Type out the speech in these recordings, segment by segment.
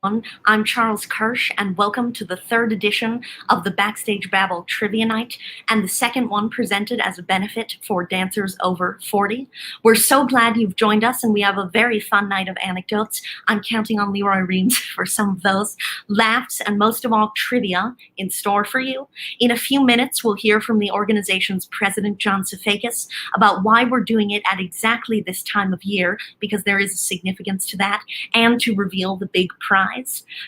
I'm Charles Kirsch, and welcome to the third edition of the Backstage Babble Trivia Night, and the second one presented as a benefit for dancers over 40. We're so glad you've joined us, and we have a very fun night of anecdotes. I'm counting on Leroy Reams for some of those, laughs, and most of all, trivia in store for you. In a few minutes, we'll hear from the organization's president, John Safakis, about why we're doing it at exactly this time of year, because there is a significance to that, and to reveal the big prize.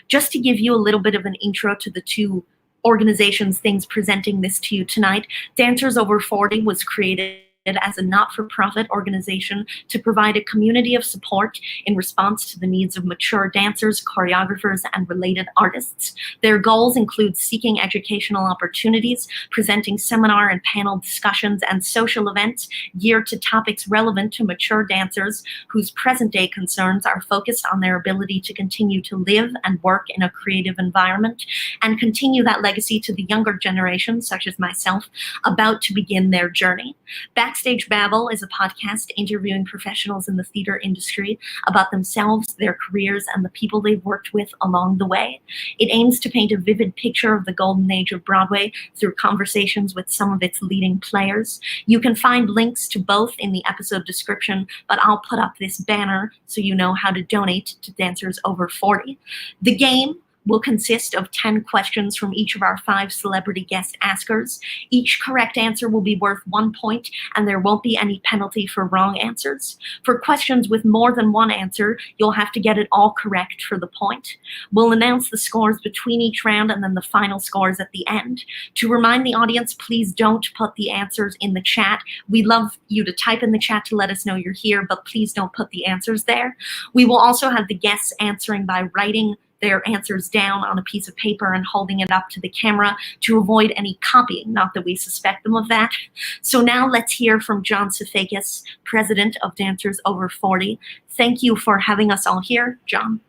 Just to give you a little bit of an intro to the two organizations, things presenting this to you tonight, Dancers Over 40 was created as a not-for-profit organization to provide a community of support in response to the needs of mature dancers, choreographers, and related artists. Their goals include seeking educational opportunities, presenting seminar and panel discussions, and social events geared to topics relevant to mature dancers whose present-day concerns are focused on their ability to continue to live and work in a creative environment and continue that legacy to the younger generation, such as myself, about to begin their journey. Backstage Babble is a podcast interviewing professionals in the theater industry about themselves, their careers, and the people they've worked with along the way. It aims to paint a vivid picture of the golden age of Broadway through conversations with some of its leading players. You can find links to both in the episode description, but I'll put up this banner so you know how to donate to Dancers Over 40. The game will consist of 10 questions from each of our 5 celebrity guest askers. Each correct answer will be worth 1 point, and there won't be any penalty for wrong answers. For questions with more than one answer, you'll have to get it all correct for the point. We'll announce the scores between each round and then the final scores at the end. To remind the audience, please don't put the answers in the chat. We'd love you to type in the chat to let us know you're here, but please don't put the answers there. We will also have the guests answering by writing their answers down on a piece of paper and holding it up to the camera to avoid any copying, not that we suspect them of that. So now let's hear from John Safakis, president of Dancers Over 40. Thank you for having us all here, John.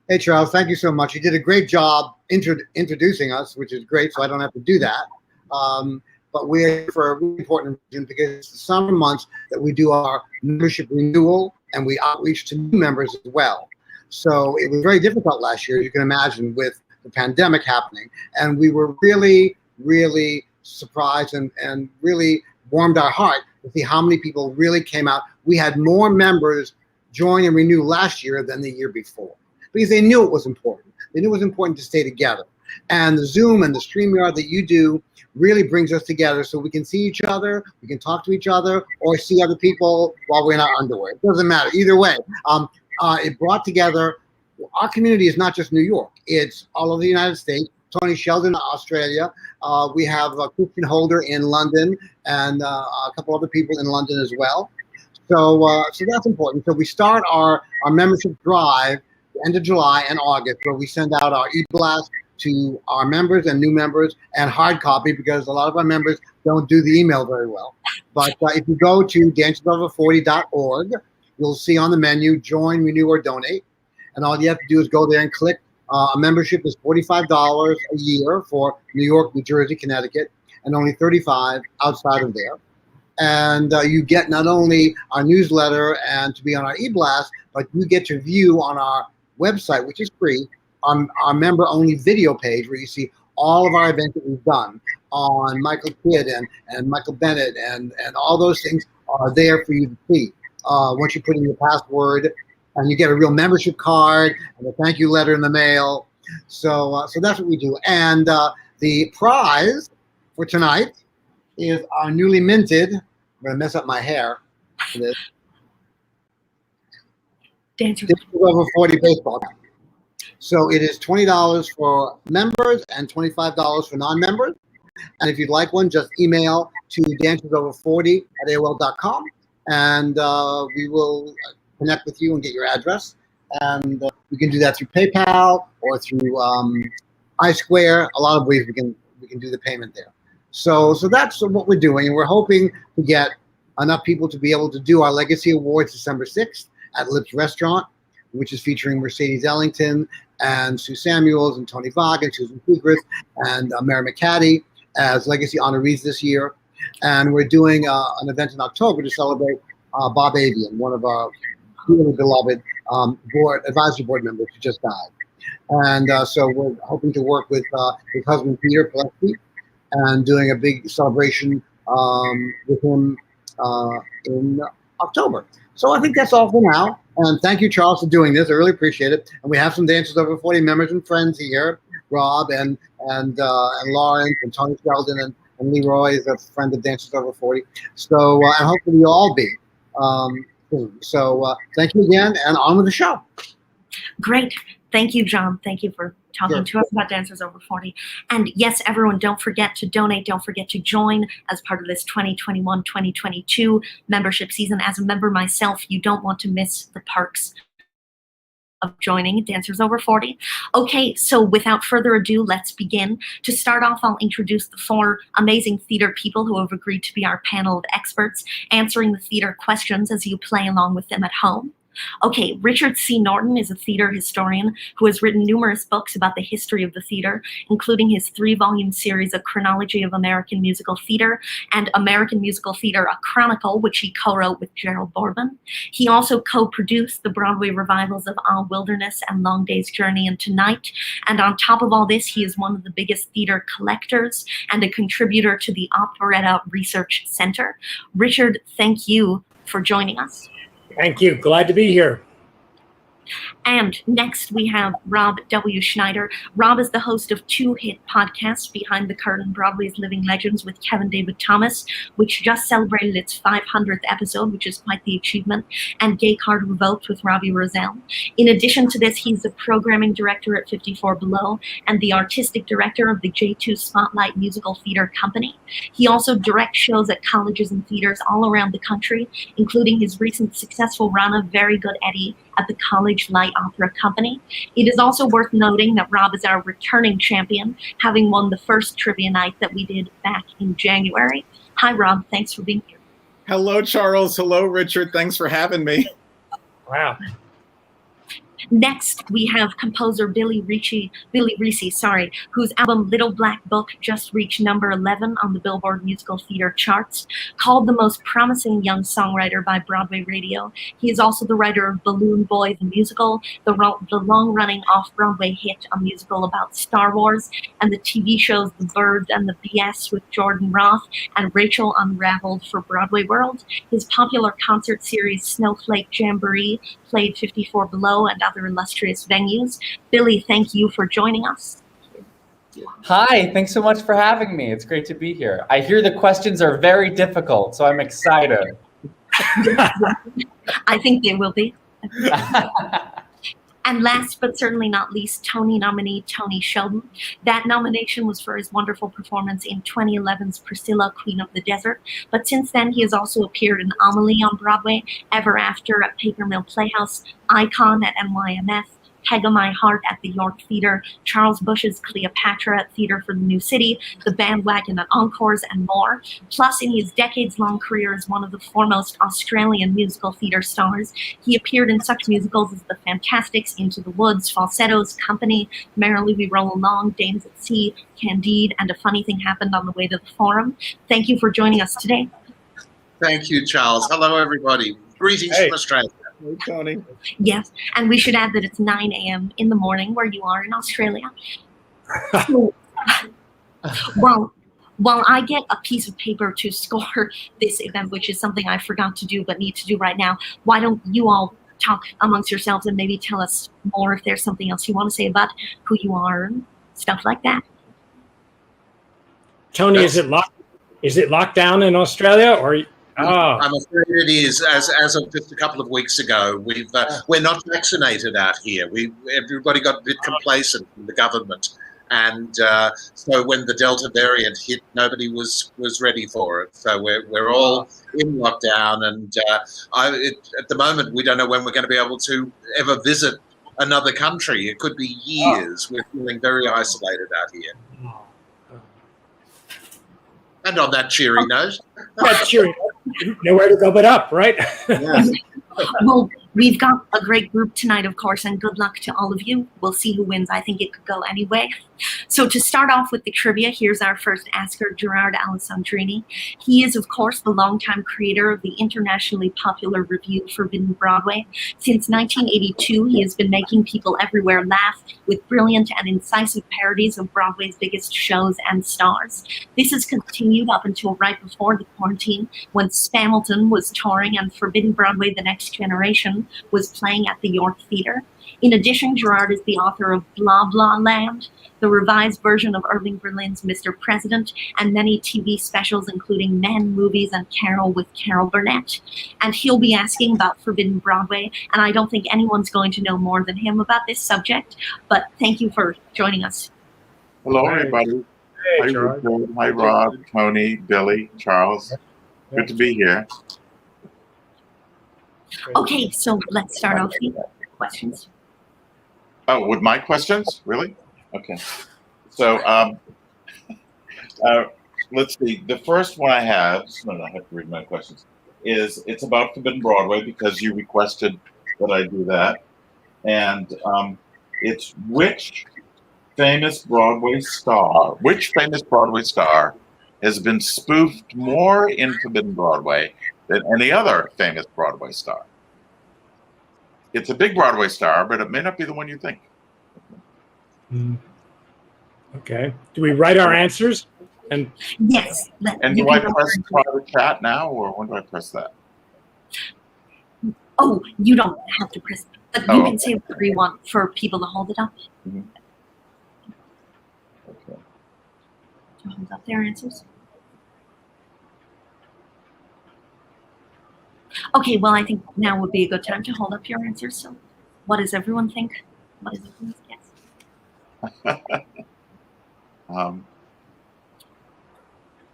Hey, Charles, thank you so much. You did a great job introducing us, which is great, so I don't have to do that. But we're here for a really important reason, because it's the summer months that we do our membership renewal and we outreach to new members as well. So it was very difficult last year, you can imagine, with the pandemic happening. And we were really, really surprised and really warmed our heart to see how many people really came out. We had more members join and renew last year than the year before, because they knew it was important. They knew it was important to stay together. And the Zoom and the StreamYard that you do really brings us together so we can see each other, we can talk to each other, or see other people while we're in our underwear. It doesn't matter, either way. It brought together, our community is not just New York, it's all over the United States. Tony Sheldon, Australia. We have Christian Holder in London, and a couple other people in London as well. So that's important. So we start our membership drive the end of July and August, where we send out our e-blast to our members and new members, and hard copy, because a lot of our members don't do the email very well. But if you go to dancersover40.org, you'll see on the menu, join, renew, or donate. And all you have to do is go there and click. A membership is $45 a year for New York, New Jersey, Connecticut, and only $35 outside of there. And you get not only our newsletter and to be on our e-blast, but you get to view on our website, which is free, on our member-only video page, where you see all of our events that we've done on Michael Kidd and Michael Bennett, and all those things are there for you to see. Once you put in your password, and you get a real membership card and a thank you letter in the mail. So that's what we do. And the prize for tonight is our newly minted, I'm gonna mess up my hair for this, Dancers Over 40 baseball cap. So it is $20 for members and $25 for non-members. And if you'd like one, just email to dancersover40@AOL.com. And we will connect with you and get your address. And you can do that through PayPal or through iSquare. A lot of ways we can do the payment there. So that's what we're doing, and we're hoping to get enough people to be able to do our Legacy Awards December 6th at Lips Restaurant, which is featuring Mercedes Ellington and Sue Samuels and Tony Vagg and Susan Segrist and Mary McCaddy as Legacy honorees this year. And we're doing an event in October to celebrate Bob Avian, one of our really beloved advisory board members who just died. And so we're hoping to work with his husband, Peter Plesky, and doing a big celebration with him in October. So I think that's all for now. And thank you, Charles, for doing this. I really appreciate it. And we have some Dancers Over 40 members and friends here, Rob and Lawrence and Tony Sheldon and Leroy is a friend of Dancers Over 40. So and hopefully you'll all be soon. So thank you again, and on with the show. Great. Thank you, John. Thank you for talking to us about Dancers Over 40. And yes, everyone, don't forget to donate. Don't forget to join as part of this 2021-2022 membership season. As a member myself, you don't want to miss the perks of joining Dancers Over 40. Okay, so without further ado, let's begin. To start off, I'll introduce the 4 amazing theater people who have agreed to be our panel of experts, answering the theater questions as you play along with them at home. Okay, Richard C. Norton is a theater historian who has written numerous books about the history of the theater, including his 3-volume series, A Chronology of American Musical Theater, and American Musical Theater, A Chronicle, which he co-wrote with Gerald Boardman. He also co-produced the Broadway revivals of Our Wilderness and Long Day's Journey into Night. And on top of all this, he is one of the biggest theater collectors and a contributor to the Operetta Research Center. Richard, thank you for joining us. Thank you. Glad to be here. And next we have Rob W. Schneider. Rob is the host of 2 hit podcasts, Behind the Curtain, Broadway's Living Legends with Kevin David Thomas, which just celebrated its 500th episode, which is quite the achievement, and Gay Card Revoked with Robbie Rozelle. In addition to this, he's the programming director at 54 Below and the artistic director of the J2 Spotlight Musical Theater Company. He also directs shows at colleges and theaters all around the country, including his recent successful run of Very Good Eddie at the College Light Opera Company. It is also worth noting that Rob is our returning champion, having won the first trivia night that we did back in January. Hi, Rob. Thanks for being here. Hello, Charles. Hello, Richard. Thanks for having me. Wow. Next, we have composer Billy Recce, whose album Little Black Book just reached number 11 on the Billboard Musical Theater charts. Called the most promising young songwriter by Broadway Radio, he is also the writer of Balloon Boy the Musical, the long-running off-Broadway hit, a musical about Star Wars, and the TV shows The Birds and the BS with Jordan Roth and Rachel Unraveled for Broadway World. His popular concert series Snowflake Jamboree played 54 Below and other illustrious venues. Billy, thank you for joining us. Hi, thanks so much for having me. It's great to be here. I hear the questions are very difficult, so I'm excited. I think they will be. And last but certainly not least, Tony nominee Tony Sheldon. That nomination was for his wonderful performance in 2011's Priscilla, Queen of the Desert. But since then, he has also appeared in Amelie on Broadway, Ever After at Paper Mill Playhouse, Icon at NYMF, Peg of My Heart at the York Theatre, Charles Bush's Cleopatra at Theatre for the New City, The Bandwagon at Encores, and more. Plus, in his decades-long career as one of the foremost Australian musical theatre stars, he appeared in such musicals as The Fantastics, Into the Woods, Falsettos, Company, Merrily We Roll Along, Dames at Sea, Candide, and A Funny Thing Happened on the Way to the Forum. Thank you for joining us today. Thank you, Charles. Hello, everybody. Greetings from Australia. Hey, Tony. Yes, and we should add that it's 9 a.m. in the morning where you are in Australia. So, while I get a piece of paper to score this event, which is something I forgot to do but need to do right now, why don't you all talk amongst yourselves and maybe tell us more if there's something else you want to say about who you are and stuff like that. Tony, is it locked down in Australia or? Oh. I'm afraid it is. As of just a couple of weeks ago, we're not vaccinated out here. Everybody got a bit complacent from the government, and so when the Delta variant hit, nobody was ready for it. So we're all in lockdown, and at the moment we don't know when we're going to be able to ever visit another country. It could be years. We're feeling very isolated out here. And on that cheery note. That's cheery. Nowhere to go but up, right? Yes. We've got a great group tonight, of course, and good luck to all of you. We'll see who wins. I think it could go anyway. So to start off with the trivia, here's our first asker, Gerard Alessandrini. He is, of course, the longtime creator of the internationally popular revue Forbidden Broadway. Since 1982, he has been making people everywhere laugh with brilliant and incisive parodies of Broadway's biggest shows and stars. This has continued up until right before the quarantine, when Spamilton was touring and Forbidden Broadway: The Next Generation was playing at the York Theatre. In addition, Gerard is the author of Blah Blah Land, the revised version of Irving Berlin's Mr. President, and many TV specials, including Men, Movies, and Carol with Carol Burnett. And he'll be asking about Forbidden Broadway, and I don't think anyone's going to know more than him about this subject, but thank you for joining us. Hello, everybody. Hey, Gerard. Hi, Rob, Tony, Billy, Charles. Good to be here. Okay, so let's start off with questions. Oh, with my questions? Really? Okay. So, let's see. The first one I have to read my questions, is it's about Forbidden Broadway because you requested that I do that. And it's which famous Broadway star has been spoofed more in Forbidden Broadway than any other famous Broadway star? It's a big Broadway star, but it may not be the one you think. Okay. Do we write our answers? And Yes. And do I press private chat now, or when do I press that? Oh, you don't have to press it, but you Oh, can say whatever you want for people to hold it up. Mhm. Okay. To hold up their answers. Okay, well, I think now would be a good time to hold up your answers. So, what does everyone think? What is everyone's guess?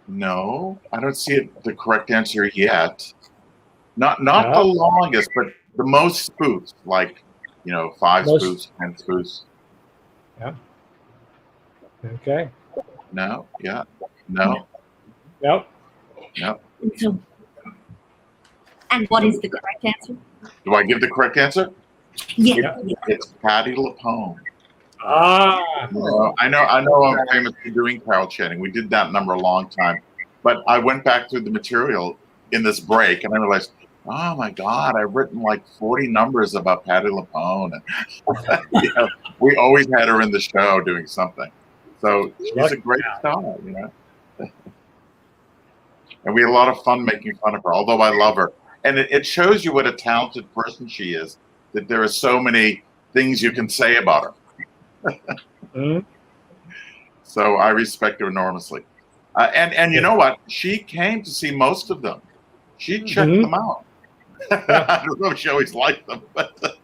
No, I don't see it, the correct answer yet. Not the longest, but the most spoofs, like 5 Most- spoofs, 10 spoofs. okay. No, yeah, no, Yep. no. So, and what is the correct answer? Do I give the correct answer? Yeah. It's Patti LuPone. Ah. I know I'm famous for doing Carol Channing. We did that number a long time. But I went back through the material in this break and I realized, oh my God, I've written like 40 numbers about Patti LuPone. And, we always had her in the show doing something. So she's a great star, And we had a lot of fun making fun of her, although I love her. And it shows you what a talented person she is, that there are so many things you can say about her. So I respect her enormously. And you know what? She came to see most of them. She checked them out. I don't know if she always liked them, but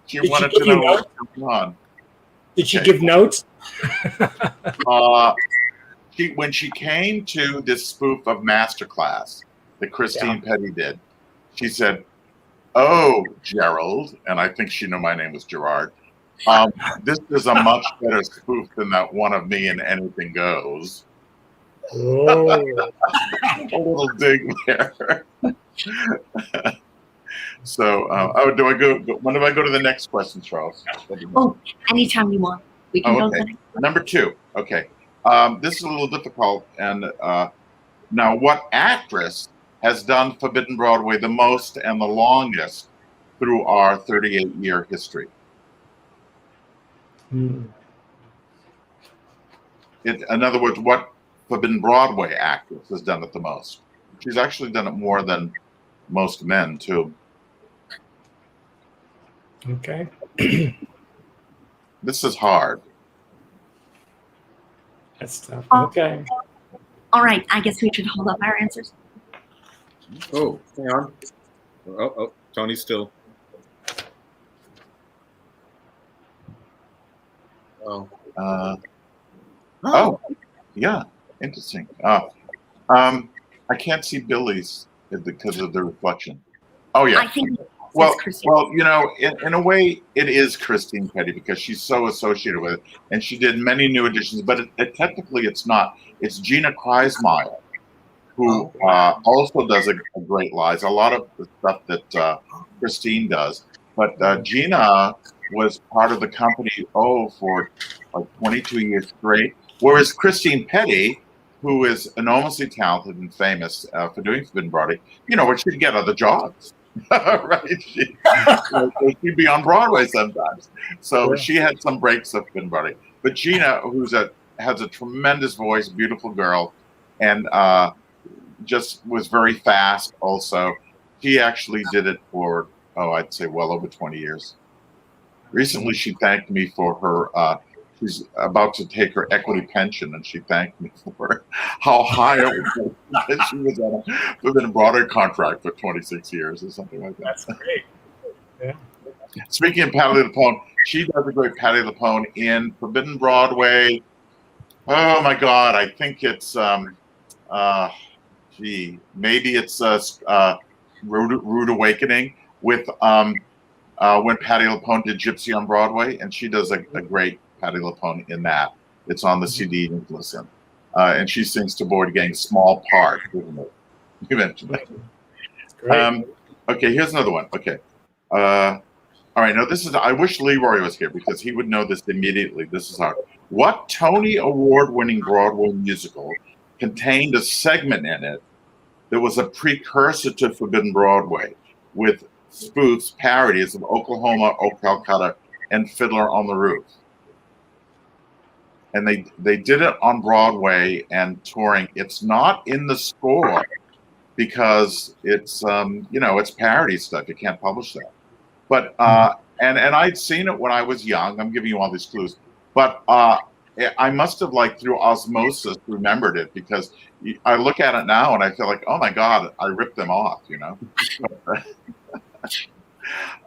she wanted to know what was going on. Did she give notes? When she came to this spoof of Masterclass that Christine Petty did, she said, "Oh, Gerald," and I think she knew my name was Gerard. This is a much better spoof than that one of me in Anything Goes. Oh. A little dig there. So, do I go? When do I go to the next question, Charles? Oh, anytime you want. We can go to the Okay. next one. Number 2. Okay. This is a little difficult. And now, what actress has done Forbidden Broadway the most and the longest through our 38-year history? In other words, what Forbidden Broadway actress has done it the most? She's actually done it more than most men, too. Okay. This is hard. That's tough. Okay. All right, I guess we should hold up our answers. Oh, hang on. Oh, Tony's still. Oh. Oh, yeah, interesting. I can't see Billy's because of the reflection. Oh, yeah. I think Well, Christine. in a way, it is Christine Petty because she's so associated with it, and she did many new editions. But technically, it's not. It's Gina Kreismeyer, who also does a great lies. A lot of the stuff that Christine does, But Gina was part of the company, for like 22 years straight. Whereas Christine Petty, who is enormously talented and famous for doing Forbidden Broadway, she'd get other jobs. Right? She'd be on Broadway sometimes. So she had some breaks of Forbidden Broadway. But Gina, has a tremendous voice, beautiful girl, and just was very fast also. She actually did it for, I'd say well over 20 years. Recently, she thanked me for her, she's about to take her equity pension, and she thanked me for how high it was. She was on a Forbidden Broadway contract for 26 years or something like that. That's great. Yeah. Speaking of Patti LuPone, she does a great Patti LuPone in Forbidden Broadway. Oh my God, I think it's maybe it's Rude Awakening with when Patti LuPone did Gypsy on Broadway, and she does a great Patti LuPone in that. It's on the CD, you can listen. And she sings to Boyd Gang's Small Part, isn't it? You mentioned that. Great. Okay, here's another one. Okay. All right, now I wish Leroy was here because he would know this immediately. This is hard. What Tony Award-winning Broadway musical contained a segment in it that was a precursor to Forbidden Broadway with spoofs, parodies of Oklahoma, Oh Calcutta, and Fiddler on the Roof? And they did it on Broadway and touring. It's not in the score because it's it's parody stuff. You can't publish that. But and I'd seen it when I was young. I'm giving you all these clues. But I must have through osmosis remembered it because I look at it now and I feel like, oh my God, I ripped them off,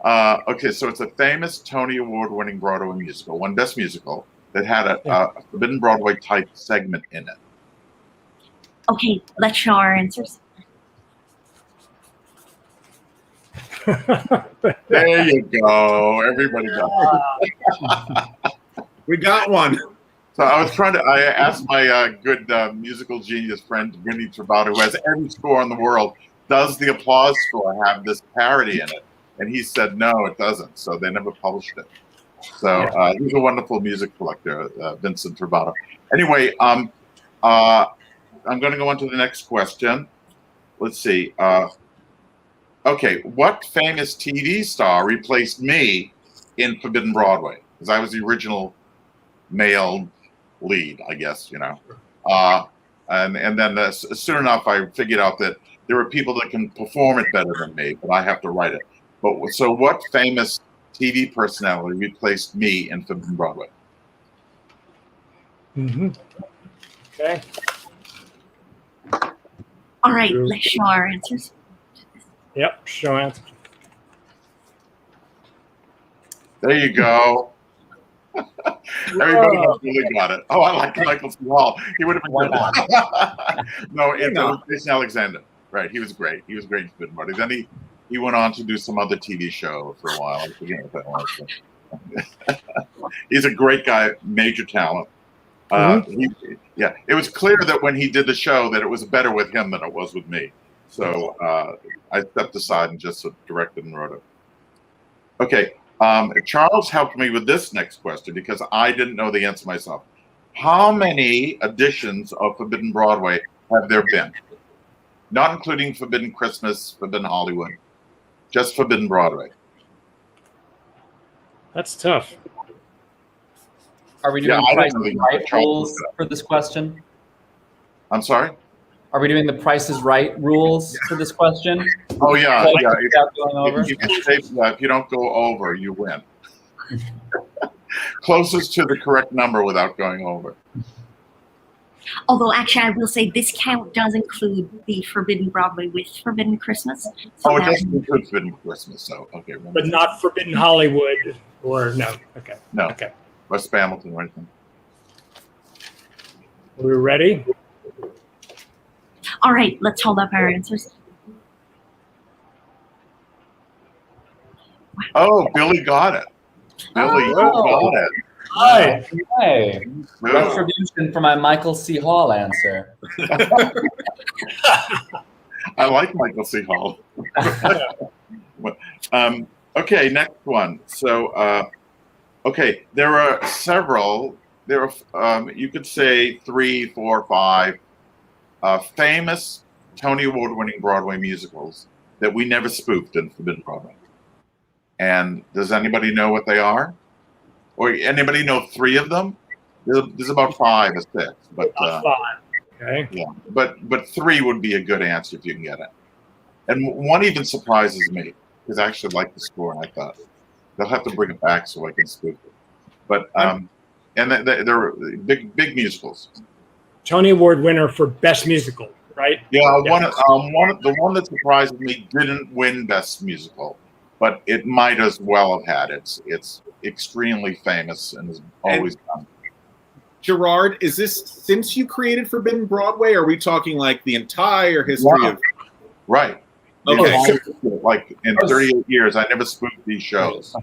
Okay, so it's a famous Tony Award-winning Broadway musical, won Best Musical, that had a Forbidden Broadway type segment in it. Okay, let's show our answers. There you go. Everybody got it. We got one. So I asked my good musical genius friend, Vinny Travato, who has every score in the world, does the applause score have this parody in it? And he said, no, it doesn't. So they never published it. So he's a wonderful music collector, Vincent Travato. Anyway, I'm going to go on to the next question. Let's see. Okay, what famous TV star replaced me in Forbidden Broadway? Because I was the original male lead, I guess, and then soon enough I figured out that there are people that can perform it better than me, but I have to write it. But so what famous TV personality replaced me in Forbidden Broadway? Okay. All right, let's show our answers. Yep, show answer. There you go. Everybody else really got it. Oh, I like Michael C. Hall. He would have been good. No, it's Jason Alexander. Right, he was great. He was great in Forbidden Broadway. Then he went on to do some other TV show for a while. I forget what that was. He's a great guy, major talent. It was clear that when he did the show that it was better with him than it was with me. So I stepped aside and just directed and wrote it. Okay, Charles helped me with this next question because I didn't know the answer myself. How many editions of Forbidden Broadway have there been? Not including Forbidden Christmas, Forbidden Hollywood, just Forbidden Broadway. That's tough. Are we doing Price is Right rules for this question? I'm sorry? Are we doing the Price is Right rules for this question? Oh, yeah. If you don't go over, you win. Closest to the correct number without going over. Although, actually, I will say this count does include the Forbidden Broadway with Forbidden Christmas. So it doesn't include Forbidden Christmas, so okay. But not Forbidden Hollywood or no. Okay. No. Okay. West Hamilton or anything. We're ready? All right, let's hold up our answers. Oh, Billy got it. Billy got it. Hi. Hey, retribution for my Michael C. Hall answer. I like Michael C. Hall. Okay, next one. So, okay, there are several. There are, you could say 3, 4, 5 famous Tony Award-winning Broadway musicals that we never spoofed in Forbidden Broadway. And does anybody know what they are? Or anybody know 3 of them? There's about 5 or 6, but 5. Okay. yeah, but 3 would be a good answer if you can get it. And one even surprises me because I actually like the score, and I thought they'll have to bring it back so I can spoof it. But and they're big musicals. Tony Award winner for Best Musical, right? Yeah, the one that surprised me didn't win Best Musical, but it might as well have had it. It's extremely famous and is always done. Gerard, is this since you created Forbidden Broadway? Or are we talking like the entire history of? Right. Okay. Like in 38 years, I never spoofed these shows.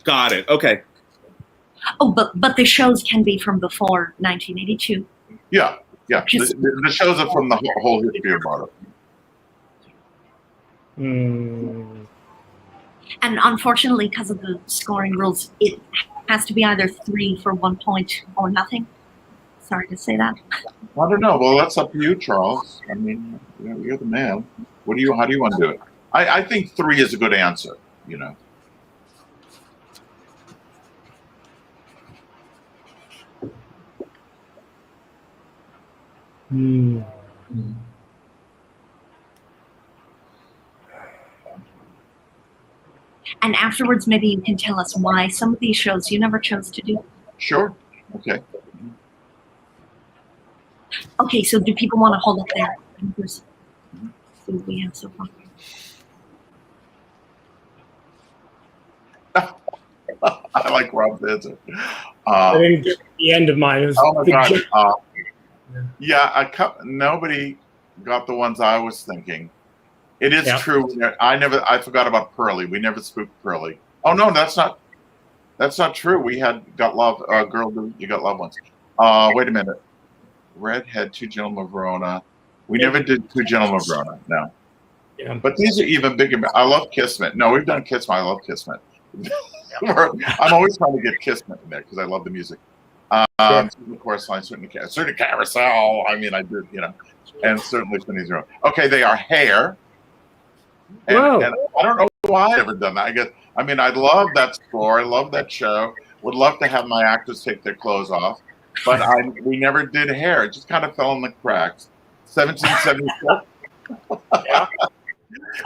Got it. Okay. Oh, but the shows can be from before 1982. Yeah. The shows are from the whole history of Broadway. Hmm. And unfortunately, because of the scoring rules, it has to be either 3 for 1 point or nothing. Sorry to say that. I don't know. Well, that's up to you, Charles. I mean, you're the man. How do you want to do it? I think 3 is a good answer, you know. Hmm. And afterwards, maybe you can tell us why some of these shows you never chose to do. Sure. Okay. Okay, so do people want to hold up their answers? See what we have so far. I like Rob's answer. I didn't get the end of mine. It was Oh my the God. Yeah, nobody got the ones I was thinking. It is true. I forgot about Pearly. We never spooked Pearly. Oh no, that's not true. We got love. Girl, you got love once. Wait a minute. Redhead, 2 Gentlemen of Verona. We never did 2 Gentlemen of Verona. No. Yeah. But these are even bigger. I love Kismet. No, we've done Kismet. I love Kismet. I'm always trying to get Kismet in there because I love the music. Certain chorus line, certain carousel. I mean, I did, you know, and certainly Finney's Room. Okay, they are Hair. And I don't know why I've ever done that. I love that score. I love that show. Would love to have my actors take their clothes off, but we never did Hair. It just kind of fell in the cracks. 1776. Yeah.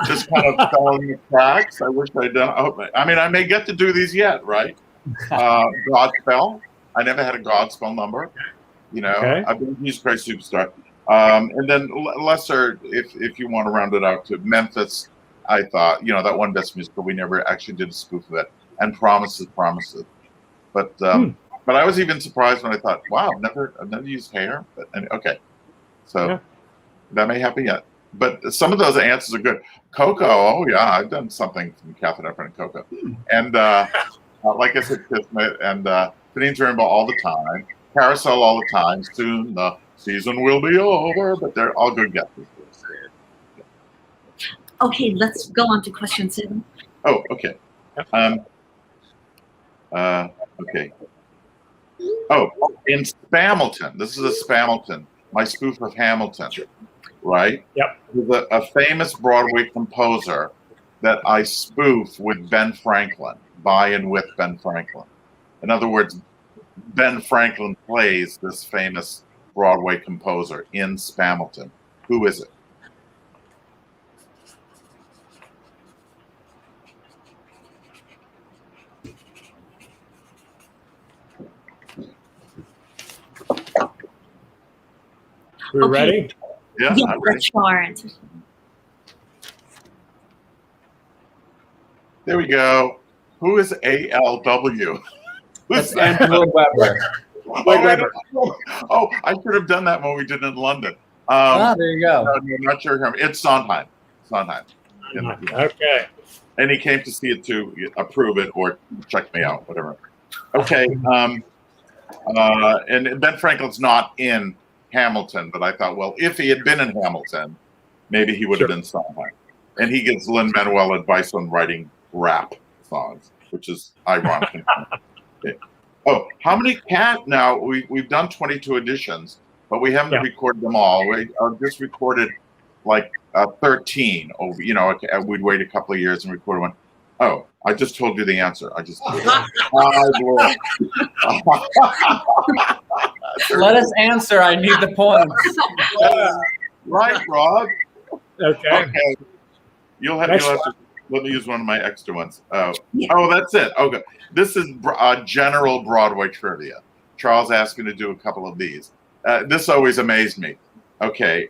Just kind of fell in the cracks. I wish I'd done. I may get to do these yet, right? Godspell. I never had a Godspell number. You know, I've been a Music Prize Superstar. And then lesser, if you want to round it out to Memphis, I thought, you know, that one Best Musical, we never actually did a spoof of it. And Promises. But I was even surprised when I thought, wow, I've never used Hair. But okay, so that may happen yet. But some of those answers are good. Coco, oh yeah, I've done something from Catherine Efron and Coco. And like I said, Kismet and Finney's Rainbow all the time. Carousel all the time. Soon the season will be over, but they're all good guesses. Okay, let's go on to question 7. Oh, okay. Okay. Oh, in Spamilton. This is a Spamilton. My spoof of Hamilton. Right? Yep. There's a famous Broadway composer that I spoof with Ben Franklin, by and with Ben Franklin. In other words, Ben Franklin plays this famous Broadway composer in Spamilton. Who is it? We're ready? Yeah, let's show our answers. There we go. Who is ALW? That's Angela Weber. Oh, I should have done that when we did it in London. There you go. I'm not sure. It's Sondheim. Okay. And he came to see it to approve it or check me out, whatever. Okay. And Ben Franklin's not in Hamilton, but I thought, well, if he had been in Hamilton, maybe he would have been Sondheim. And he gives Lin-Manuel advice on writing rap songs, which is ironic. Okay. Oh, how many now we've done 22 editions, but we haven't recorded them all. We just recorded like 13 over, we'd wait a couple of years and record one. Oh, I just told you the answer. I just Let us answer. I need the points. Right, Rob. Okay. You'll have to let me use one of my extra ones. Oh, that's it. Okay. This is general Broadway trivia. Charles asked me to do a couple of these. This always amazed me. Okay.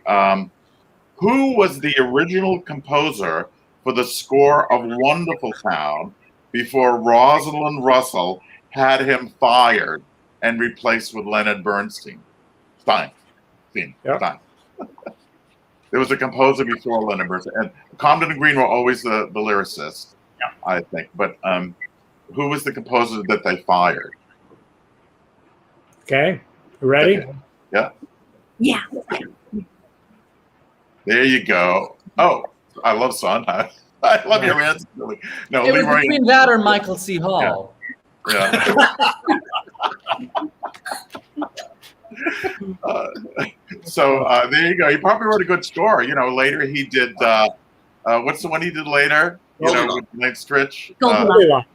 Who was the original composer for the score of Wonderful Town before Rosalind Russell had him fired and replaced with Leonard Bernstein? Stein. There was a composer before Leonard Bernstein. And Comden and Green were always the lyricists, I think. But who was the composer that they fired? Okay. You ready? Okay. Yeah. Yeah. There you go. Oh, I love Sondheim. I love your answer. No, it was between that or Michael C. Hall. Yeah. So there you go. He probably wrote a good score. Later he did. What's the one he did later? With Nick Stritch. Goldilocks.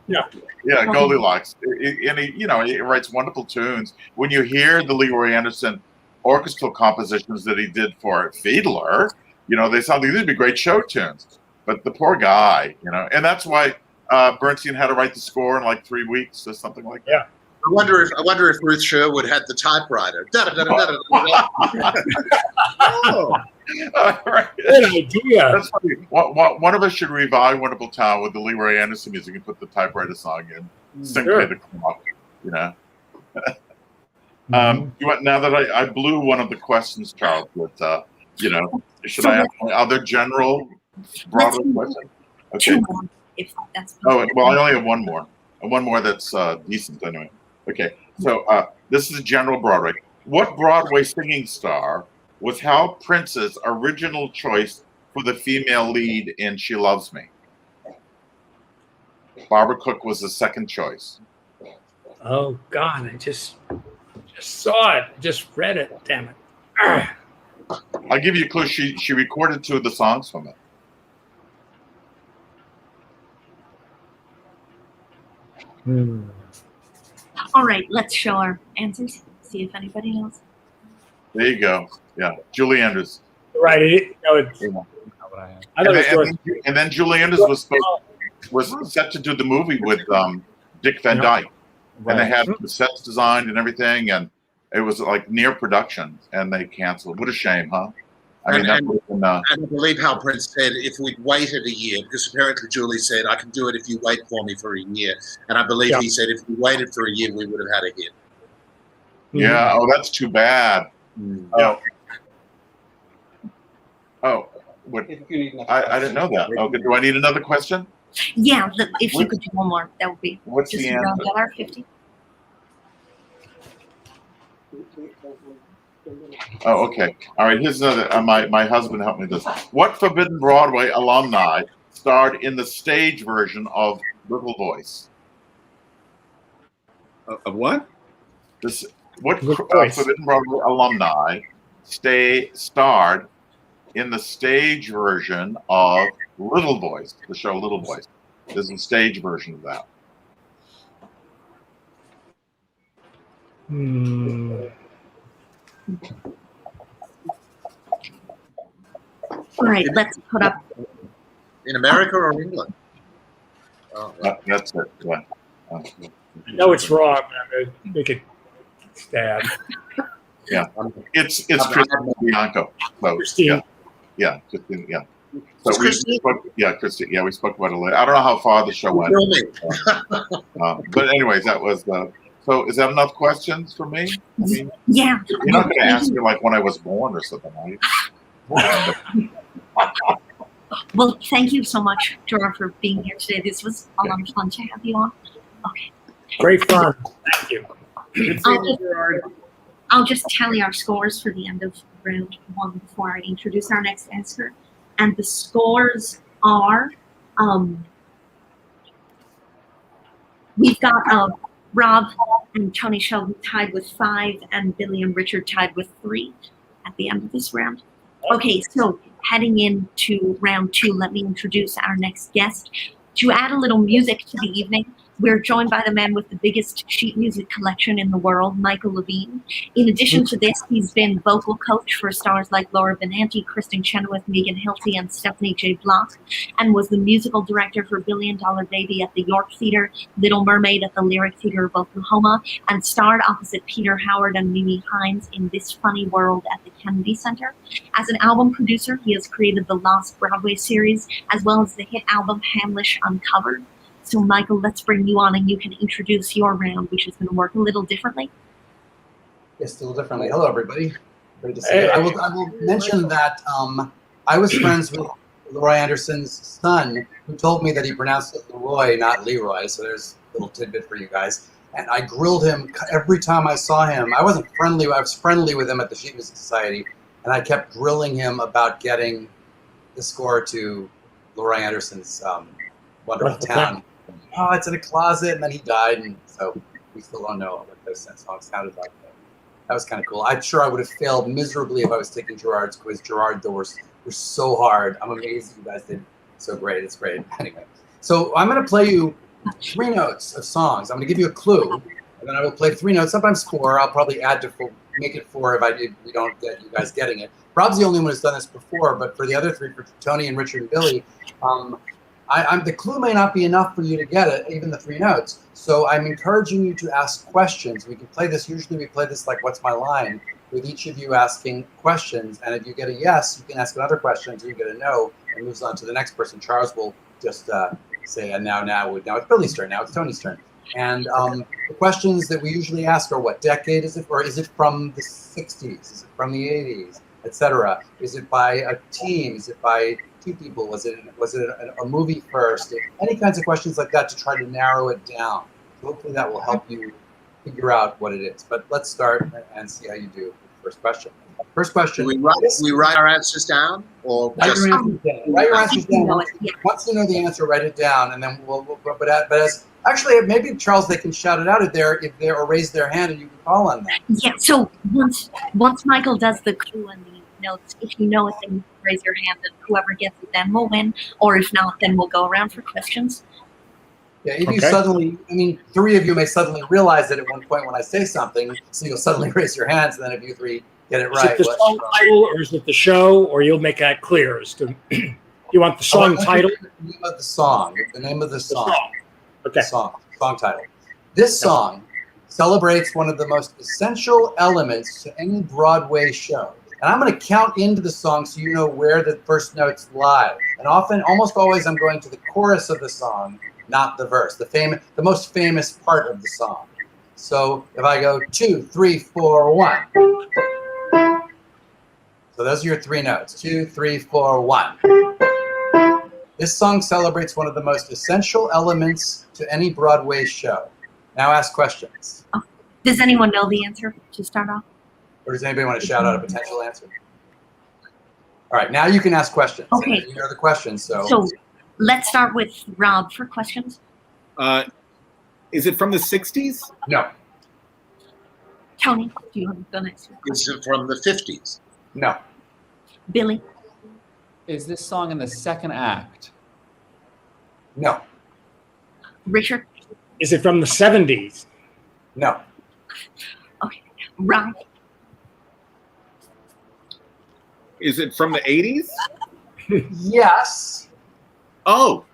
Yeah, Goldilocks. And he writes wonderful tunes. When you hear the Leroy Anderson orchestral compositions that he did for Fiedler, they sound like these would be great show tunes. But the poor guy, and that's why Bernstein had to write the score in like 3 weeks or something like that. Yeah. I wonder if Ruth Sherwood had the typewriter. Oh, right. Good idea. That's funny. One of us should revive Wonderful Town with the Leroy Anderson music and put the typewriter song in. Syncopate the clock, now that I blew one of the questions, Charles, but should I ask other general Broadway questions? Okay. Two more, if that's possible. Oh, well, I only have one more. And one more that's decent anyway. Okay. So this is general Broadway. What Broadway singing star was Hal Prince's original choice for the female lead in She Loves Me? Barbara Cook was the second choice. Oh God, I just saw it. Just read it. Damn it. I'll give you a clue. She recorded 2 of the songs from it. All right, let's show our answers. See if anybody knows. There you go. Yeah, Julie Andrews. Right. And then Julie Andrews was set to do the movie with Dick Van Dyke, and they had the sets designed and everything, and it was like near production, and they canceled. What a shame, huh? And I believe Hal Prince said if we'd waited a year, because apparently Julie said, I can do it if you wait for me for a year. And I believe he said if we waited for a year, we would have had a hit. Yeah, oh, that's too bad. Oh, what? I didn't know that. Okay, do I need another question? Yeah, if you could do one more, that would be. What's just the answer? Our 50. Oh, okay. All right. Here's another. My husband helped me with this. What Forbidden Broadway alumni starred in the stage version of Little Voice? Of what? What Forbidden Broadway alumni starred in the stage version of Little Voice, the show Little Voice? There's a stage version of that. All right, let's put up. In America or England? Oh, that's it. Yeah. I know it's wrong, but I'm going to make it stab. Yeah, it's Christine Bianco. So, Christine. Yeah, Christine. Yeah. So Christine, we spoke about it later. I don't know how far the show went. But anyways, that was the. So is that enough questions for me? I mean, yeah. You're not going to ask me like when I was born or something, are you? Well, thank you so much, Gerard, for being here today. This was a lot of fun to have you on. Okay. Great fun. Thank you. I'll just tally our scores for the end of round 1 before I introduce our next answer. And the scores are We've got Rob and Tony Sheldon tied with 5, and Billy and Richard tied with 3 at the end of this round. Okay, so heading into round 2, let me introduce our next guest. To add a little music to the evening, we're joined by the man with the biggest sheet music collection in the world, Michael Lavine. In addition to this, he's been vocal coach for stars like Laura Benanti, Kristen Chenoweth, Megan Hilty, and Stephanie J. Block, and was the musical director for Billion Dollar Baby at the York Theatre, Little Mermaid at the Lyric Theatre of Oklahoma, and starred opposite Peter Howard and Mimi Hines in This Funny World at the Kennedy Center. As an album producer, he has created the Lost Broadway series, as well as the hit album Hamlish Uncovered. So, Michael, let's bring you on and you can introduce your round, which is going to work a little differently. Yes, a little differently. Hello, everybody. Great to see you. I will mention that I was friends with Leroy Anderson's son, who told me that he pronounced it Leroy, not Leroy. So there's a little tidbit for you guys. And I grilled him every time I saw him. I wasn't friendly. I was friendly with him at the Sheet Music Society. And I kept grilling him about getting the score to Leroy Anderson's Wonderful Town. Oh, it's in a closet, and then he died, and so we still don't know what those songs sounded like. That was kind of cool. I'm sure I would have failed miserably if I was taking Gerard's quiz. Gerard, though, were so hard. I'm amazed you guys did so great. It's great. Anyway, so I'm going to play you 3 notes of songs. I'm going to give you a clue, and then I will play 3 notes, sometimes 4. I'll probably add to 4, make it 4 if we don't get you guys getting it. Rob's the only one who's done this before, but for the other 3, for Tony and Richard and Billy, the clue may not be enough for you to get it, even the 3 notes. So I'm encouraging you to ask questions. We can play this. Usually we play this like "What's my line?" with each of you asking questions. And if you get a yes, you can ask another question until you get a no, and moves on to the next person. Charles will just say, "And now it's Billy's turn. Now it's Tony's turn." And the questions that we usually ask are, "What decade is it? Or is it from the 60s? Is it from the 80s, etc.? Is it by a team? Is it by 2 people? Was it a movie first?" Any kinds of questions like that to try to narrow it down. So hopefully that will help you figure out what it is. But let's start and see how you do with the first question. First question. Do we write our answers down, or write just your answers down? Write your answers down. Once you know the answer, write it down, and then but as actually maybe Charles, they can shout it out if they're or raise their hand, and you can call on them. Yeah. So once Michael does the clue and the notes, if you know it, then you can raise your hand, and whoever gets it then will win. Or if not, then we'll go around for questions. Yeah, if you suddenly, 3 of you may suddenly realize it at one point when I say something, so you'll suddenly raise your hands, and then if you 3 get it right. Is it the song title, or is it the show, or you'll make that clear as to you want the song title? The name of the song. The name of the song. Okay. Song title. This song celebrates one of the most essential elements to any Broadway show. And I'm going to count into the song so you know where the first notes lie. And often, almost always, I'm going to the chorus of the song, not the verse, the most famous part of the song. So if I go 2, 3, 4, 1. So those are your 3 notes. 2, 3, 4, 1. This song celebrates one of the most essential elements to any Broadway show. Now ask questions. Does anyone know the answer to start off? Or does anybody want to shout out a potential answer? All right, now you can ask questions. Okay. You know the questions, so let's start with Rob for questions. Is it from the 60s? No. Tony, do you want to go next? is it from the 50s? No. Billy? Is this song in the 2nd act? No. Richard? Is it from the 70s? No. Okay. Rob? Is it from the 80s? Yes. Oh.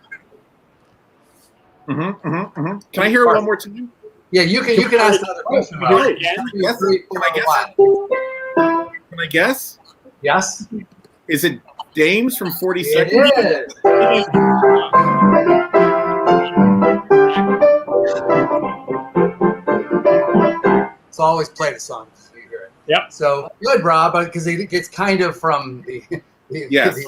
Can I hear it one more time? Yeah, you can ask another question. Rob. Right. Yes. 2, 3, 4, Can I guess? 1. Can I guess? Yes. Is it Dames from 40 It Seconds? is. So always play the song so you hear it. Yep. So good, Rob, because it's kind of from the Yes.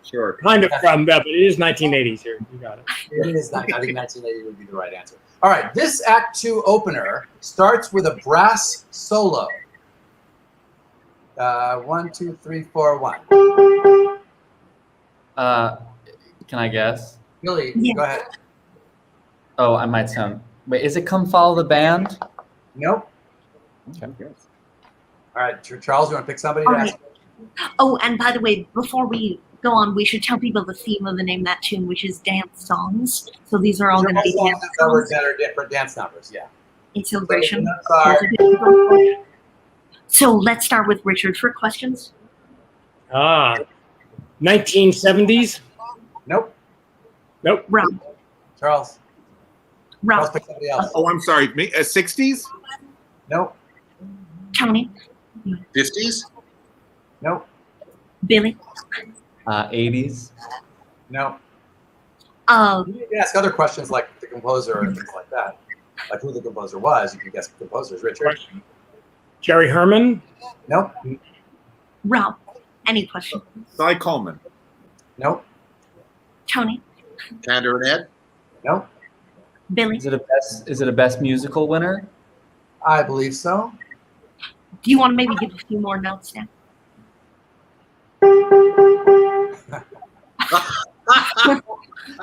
Sure. Kind of from, but it is 1980s here. You got it. It is not. I think 1980 would be the right answer. All right, this Act 2 opener starts with a brass solo. 1, 2, 3, 4, 1. Can I guess? Billy, Yeah. go ahead. Oh, I might sound Wait, is it Come Follow the Band? Nope. Okay. All right, Charles, you want to pick somebody All to right. ask? Oh, and by the way, before we go on, we should tell people the theme of the name of that tune, which is dance songs. So these are all going to be dance songs that are different dance numbers. Yeah. in celebration. Sorry. So let's start with Richard for questions. 1970s? Nope. Nope. Rob. Charles. Rob. Charles, pick somebody else. Oh, I'm sorry. 60s? Nope. Tony. 50s? Nope. Billy. 80s. Nope. Uh, You can ask other questions like the composer and things like that. Like who the composer was. You can guess the composers. Richard. Jerry Herman? Nope. Rob. Any question? Cy Coleman. Nope. Tony. Kander and Ed? Nope. Billy. Is it a best musical winner? I believe so. Do you want to maybe give a few more notes now?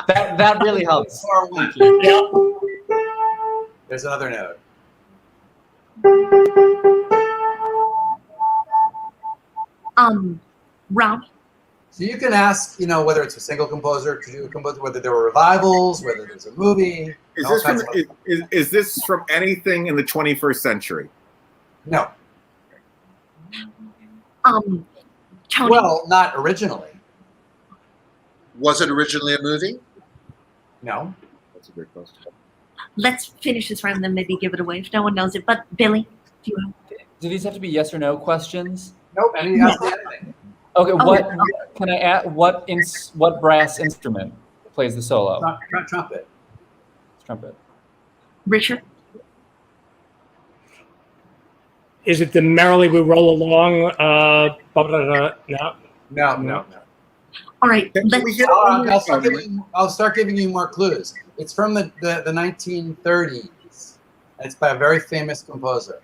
That really helps. Thank you. Yeah. There's another note. Rob. So you can ask, whether it's a single composer, whether there were revivals, whether there's a movie. Is this from anything in the 21st century? No. Tony. Well, not originally. Was it originally a movie? No. That's a great question. Let's finish this round and then maybe give it away if no one knows it. But Billy, do you have? Do these have to be yes or no questions? Nope. Any anything. Okay, Oh, what can I add? What brass instrument plays the solo? Trumpet. Trumpet. Richard. Is it the Merrily We Roll Along? No. No. All right. I'll start giving you more clues. It's from the 1930s. It's by a very famous composer.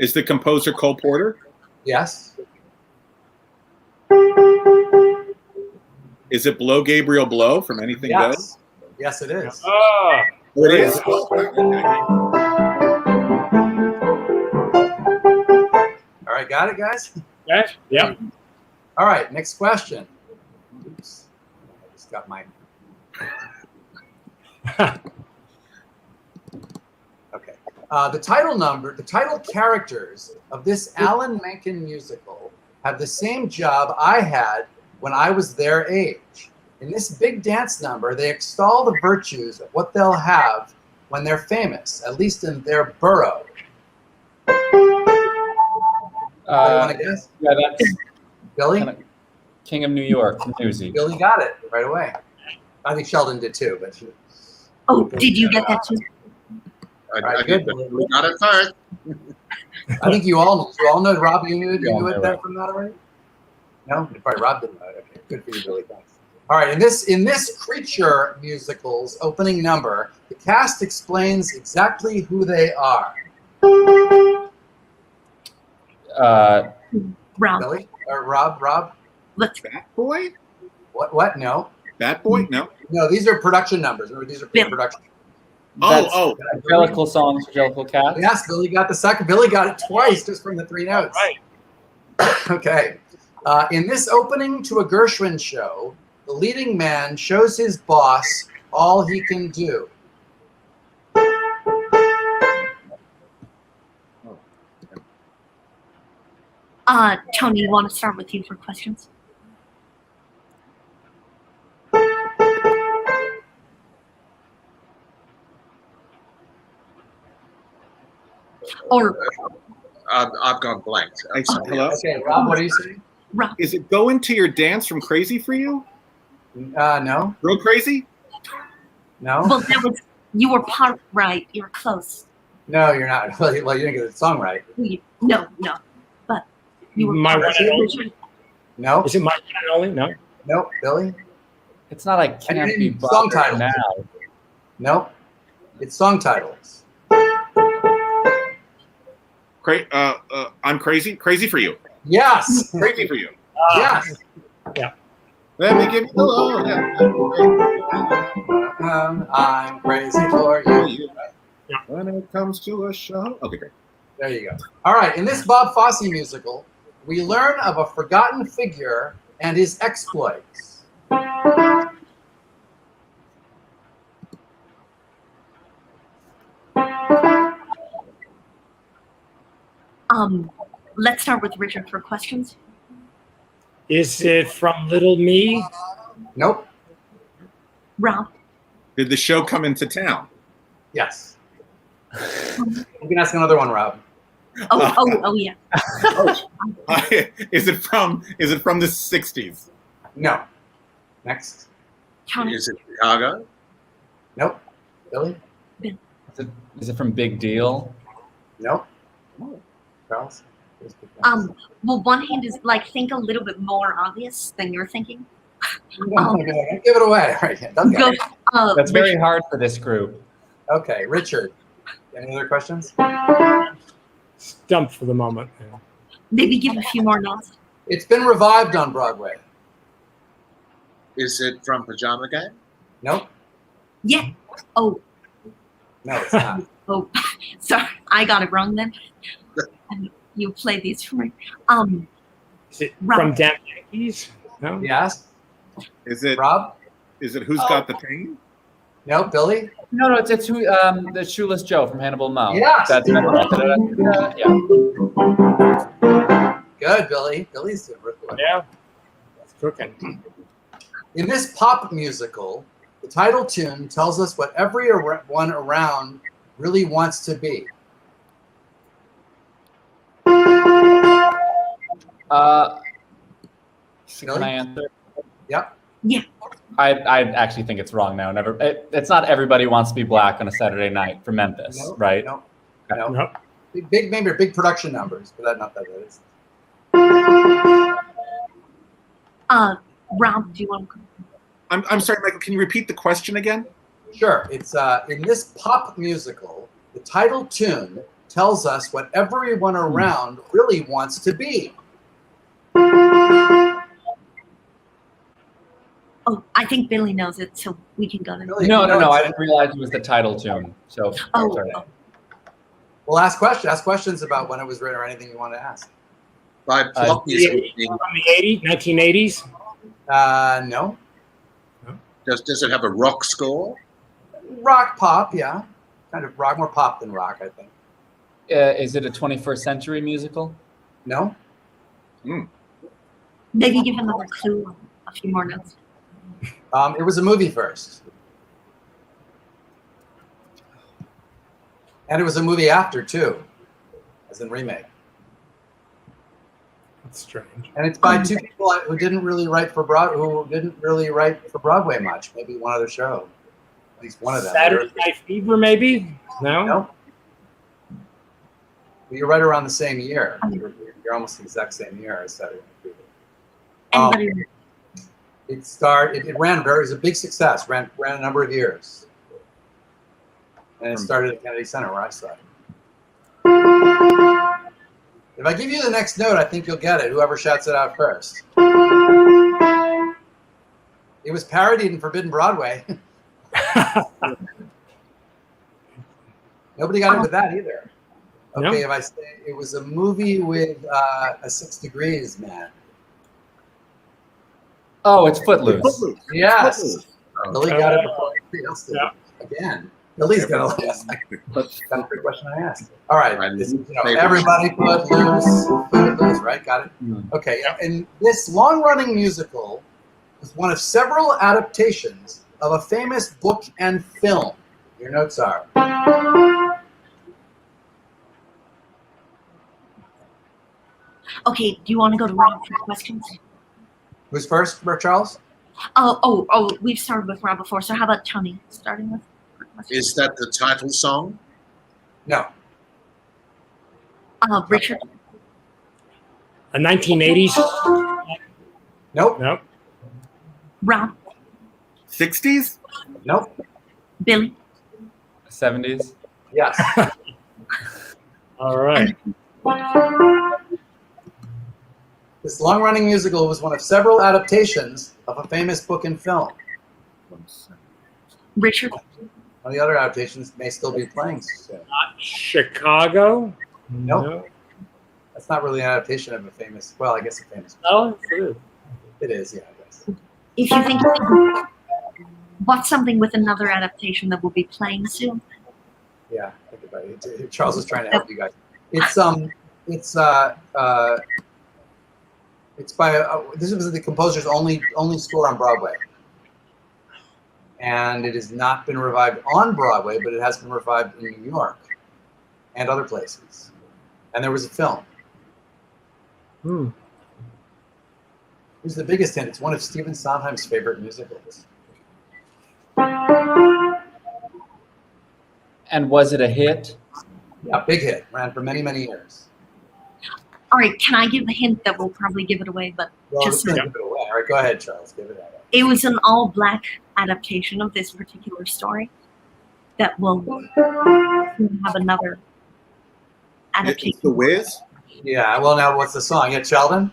Is the composer Cole Porter? Yes. Is it Blow Gabriel Blow from Anything Goes? Yes, it is. Oh, It is. All right, got it, guys? yes. Yep. All right, next question. Oops. I just got my... Okay. The title characters of this Alan Menken musical have the same job I had when I was their age. In this big dance number, they extol the virtues of what they'll have when they're famous, at least in their borough. Want to guess? Yeah, that's Billy? King of New York, Newsy. Billy got it right away. I think Sheldon did too, but Oh, did you get that too? I did, but we got it first. I think you all know. Rob, you knew that from that already? No, probably Rob didn't know it. Okay, good for you, Billy. Thanks. All right, in this Creature musical's opening number, the cast explains exactly who they are. Rob. Billy or Rob? Let's. Bat Boy? What? No. Bat Boy? No. No, these are production numbers. Remember, these are Bill. production. Angelical songs, Angelical Cats. Yes, Billy got the second. Billy got it twice just from the three notes. Right. Okay. In this opening to a Gershwin show, the leading man shows his boss all he can do. Tony, you want to start with you for questions? Or I've gone blank. Hello? Okay, Rob, what are you saying? Rob. Is it Go Into Your Dance from Crazy for You? No. Real Crazy? No. Well, you were part right. You were close. No, you're not. Well, you didn't get the song right. No. But you were My part one and right. only? No. Is it my one and only? No. Nope. Billy? It's not like Can't And Be song Bothered titles. Now. Nope. It's song titles. I'm Crazy? Crazy for You. Yes. Crazy for You. Yes. Let me give you the love. I'm crazy for you. When it comes to a show. Okay, great. There you go. All right. In this Bob Fosse musical, we learn of a forgotten figure and his exploits. Let's start with Richard for questions. Is it from Little Me? Nope. Rob. Did the show come into town? Yes. You can ask another one, Rob. Oh, yeah. Is it from the 60s? No. Next. Tony. Is it Chicago? Nope. Billy? Is it from Big Deal? Nope. Charles? Well, one hint is like think a little bit more obvious than you're thinking. Give it away. All right. Go. That's very hard for this group. Okay, Richard. Any other questions? Stumped for the moment. Yeah. Maybe give a few more nods. It's been revived on Broadway. Is it from Pajama Game? Nope. Yeah. Oh, No, it's not. oh, sorry, I got it wrong then. And you play these for me. Is it Rob. from Damn Yankees? No. Yes. Is it Rob? Who's Got the Pain? No, Billy? No, it's who the Shoeless Joe from Hannibal Mouth. Yes. That's yeah. Good, Billy. Billy's doing really well. Yeah. It's cooking. In this pop musical, the title tune tells us what everyone around really wants to be. Can I answer? Yep. Yeah. I actually think it's wrong now. It's not Everybody Wants to Be Black on a Saturday Night from Memphis, No, right? No. Nope. Big production numbers, but not that it is. Rob, do you want to? I'm sorry, Michael. Can you repeat the question again? Sure. It's in this pop musical, the title tune tells us what everyone around really wants to be. Oh, I think Billy knows it, so we can go to. Billy, No, you know I it's- didn't realize it was the title tune. So Oh, sorry. Well, ask questions about when it was written or anything you want to ask. By plot music, From the 1980s? No. does it have a rock score? Rock pop, yeah. Kind of rock, more pop than rock, I think. Is it a 21st century musical? No? Maybe give another clue, a few more notes. It was a movie first. And it was a movie after, too, as in remake. That's strange. And it's by two people who didn't really write for Broadway much. Maybe one other show. At least one of them. Saturday Night Fever, maybe? No? No? You're right around the same year. You're almost the exact same year as Saturday Night Fever. Anybody? It was a big success, ran a number of years. And it started at Kennedy Center where I saw it. If I give you the next note, I think you'll get it, whoever shouts it out first. It was parodied in Forbidden Broadway. Nobody got into that either. Okay, No. if I say it was a movie with a 6 Degrees man. Oh, it's Footloose. Yes. Billy got it Oh. before anybody else did. Yeah. Again. Billy's gonna last. That's a good question I asked. All right. Right. This is, Maybe. everybody put loose, right? Got it? Mm. Okay. And this long-running musical was one of several adaptations of a famous book and film. Your notes are. Okay, do you want to go to Rob for questions? Who's first, Charles? Oh, we've started with Rob before, so how about Tony starting with questions? Is that the title song? No. Richard? A 1980s? Nope. Nope. Rob? 60s? Nope. Billy? 70s. Yes. All right. This long-running musical was one of several adaptations of a famous book and film. Richard? One of the other adaptations may still be playing soon. Not Chicago? Nope. No. That's not really an adaptation of a famous. Well, I guess a famous. No, it is. It is, yeah. I guess. If you think, what's something with another adaptation that will be playing soon? Yeah, think about it. Charles is trying to help you guys. It's by this was the composer's only score on Broadway, and it has not been revived on Broadway, but it has been revived in New York and other places. And there was a film. Here's the biggest hint. It's one of Stephen Sondheim's favorite musicals. And was it a hit? Yeah, big hit. Ran for many, many years. All right, can I give a hint that will probably give it away? But Well, just let's give it away. All right, go ahead, Charles. Give it away. it was an all-black adaptation of this particular story that will have another adaptation. It's The Wiz? Yeah, well, now what's the song? Yeah, Sheldon?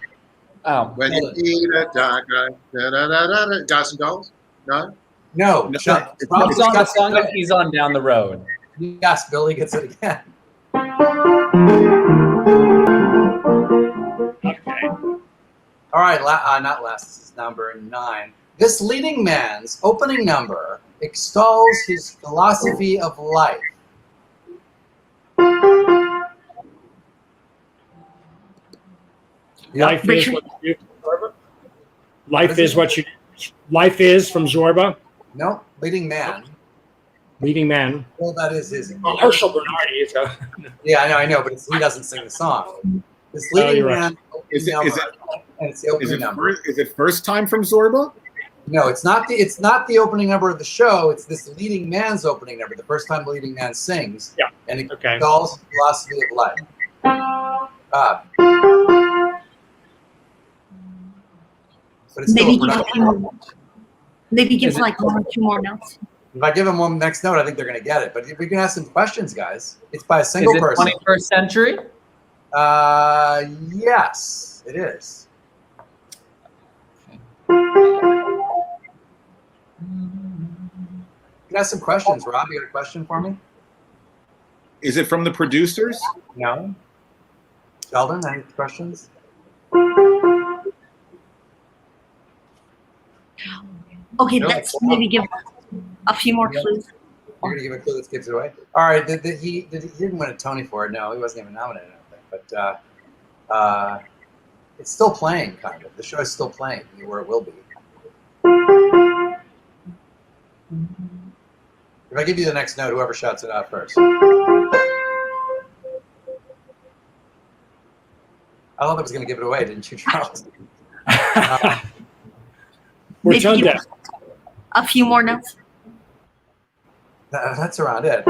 Oh, When you need a dark night, Guys and Dolls? No? No. No, Sheldon. it's Rob, it's on the got- song that he's on down the road. Yes, Billy gets it again. Okay. All right, not last. This is number 9. This leading man's opening number extols his philosophy of life. Life is Richard? what you do from Zorba? Life is what you Life is from Zorba, No, leading man. Leading Man. Well, that is his. Oh, Herschel Bernardi is a Yeah, I know, but he doesn't sing the song. This leading you're right. man opening Is it- number, is it- and it's the opening number. Is it first time from Zorba? No, it's not the opening number of the show. It's this leading man's opening number. The first time the leading man sings. Yeah. And it Okay. extols philosophy of life. But it's Maybe still, give a few more. Maybe give like 1 or 2 more notes. if I give them one next note, I think they're going to get it. But we can ask some questions, guys. It's by a single Is it person. 21st century? Yes, it is. You can ask some questions, Rob. You got a question for me? Is it from the producers? No. Sheldon, any questions? Okay, No. let's maybe give a few more Yeah. clues. You're gonna give a clue that gives it away. All right. He didn't win a Tony for it. No, he wasn't even nominated. I don't think. But it's still playing, kind of. The show is still playing, where it will be. If I give you the next note, whoever shouts it out first. I thought that was going to give it away, didn't you, Charles? We're Maybe tone give deaf. a few more notes. That's around it.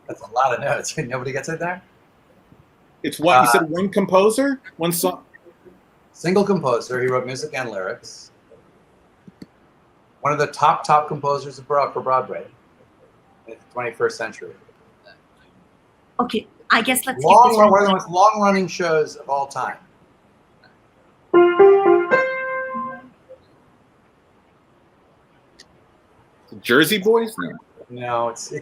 That's a lot of notes. Nobody gets it there? It's one. You said one composer, one song. Single composer. He wrote music and lyrics. One of the top composers for Broadway in the 21st century. Okay, I guess let's One give of this the most long-running shows of all time. Jersey Boys? No. No, it's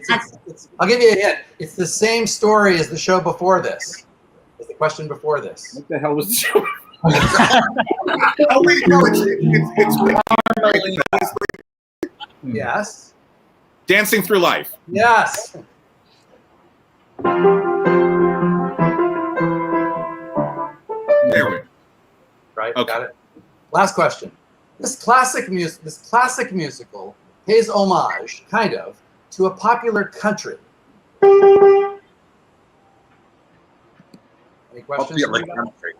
I'll give you a hint. It's the same story as the show before this. It's the question before this. What the hell was the show? Oh wait, no, it's Yes. Dancing Through Life. Yes. There we go. Right. Okay. Got it. Last question. This classic musical pays homage, kind of, to a popular country. Any questions? Popular country.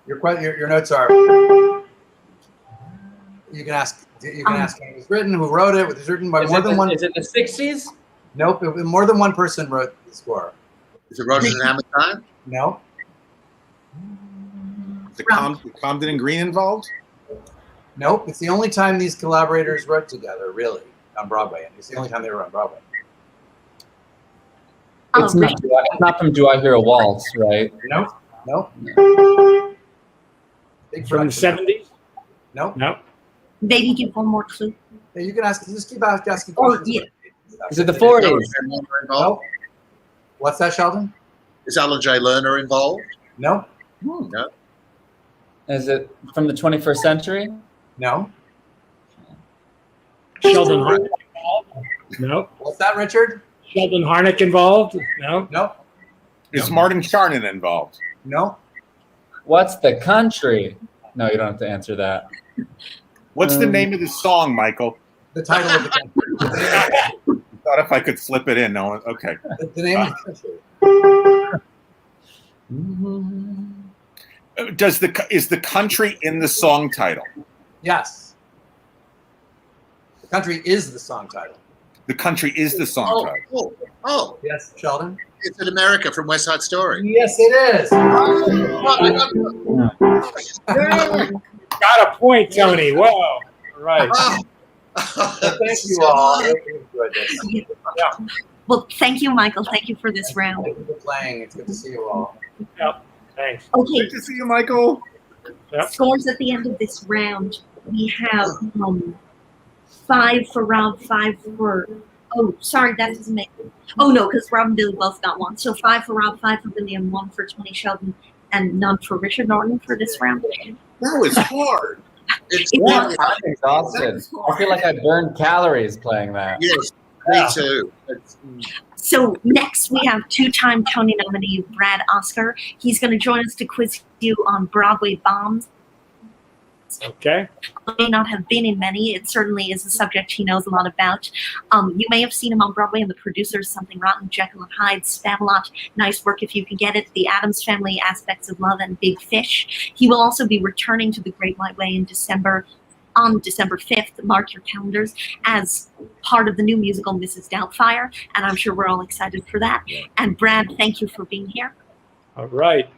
Your notes are. You can ask. You can ask when it was written, who wrote it. It was written by more than one. Is it the 60s? Nope. More than one person wrote the score. Is it Rogers and Hammerstein? No. Is it Comden and Green involved? Nope. It's the only time these collaborators wrote together, really, on Broadway. And it's the only time they were on Broadway. Oh, It's not from Do I Hear a Waltz, right? Nope. Nope. Big From the production. 70s? Nope. No. Maybe give one more clue. Yeah, you can ask. Just keep asking Or, questions. yeah. Is it the 40s? No. What's that, Sheldon? Is Alan J. Lerner involved? No. No. Is it from the 21st century? No. Sheldon Harnick involved? No. What's that, Richard? Sheldon Harnick involved? No. No. Is Martin Charnin involved? No. What's the country? No, you don't have to answer that. What's the name of the song, Michael? The title of the country. Thought if I could slip it in. No, okay. The name of the country. Is the country in the song title? Yes. The country is the song title. The country is the song title. Oh, Yes, Sheldon. it's in America from West Side Story. Yes, it is. Got a point, Tony. Whoa. Right. Thank you all. I really enjoyed this. Well, thank you, Michael. Thank you for this round. Thank you for playing. It's good to see you all. Yep. Thanks. Okay, Good to see you, Michael. Yep. scores at the end of this round. We have 5 for Rob, 5 for. Oh, sorry, that doesn't make. Oh no, because Rob and Billy both got 1. So 5 for Rob, 5 for Billy, and 1 for Tony Sheldon, and none for Richard Norton for this round. That was hard. It's It was. I'm exhausted. I feel like I burned calories playing that. Yes, me too. So next we have 2-time Tony nominee Brad Oscar. He's going to join us to quiz you on Broadway bombs. Okay. May not have been in many. It certainly is a subject he knows a lot about. You may have seen him on Broadway in The Producers, Something Rotten, Jekyll and Hyde, Spamalot, Nice Work If You Can Get It, The Addams Family, Aspects of Love, and Big Fish. He will also be returning to The Great White Way in December, on December 5th. Mark your calendars, as part of the new musical Mrs. Doubtfire, and I'm sure we're all excited for that. And Brad, thank you for being here. All right.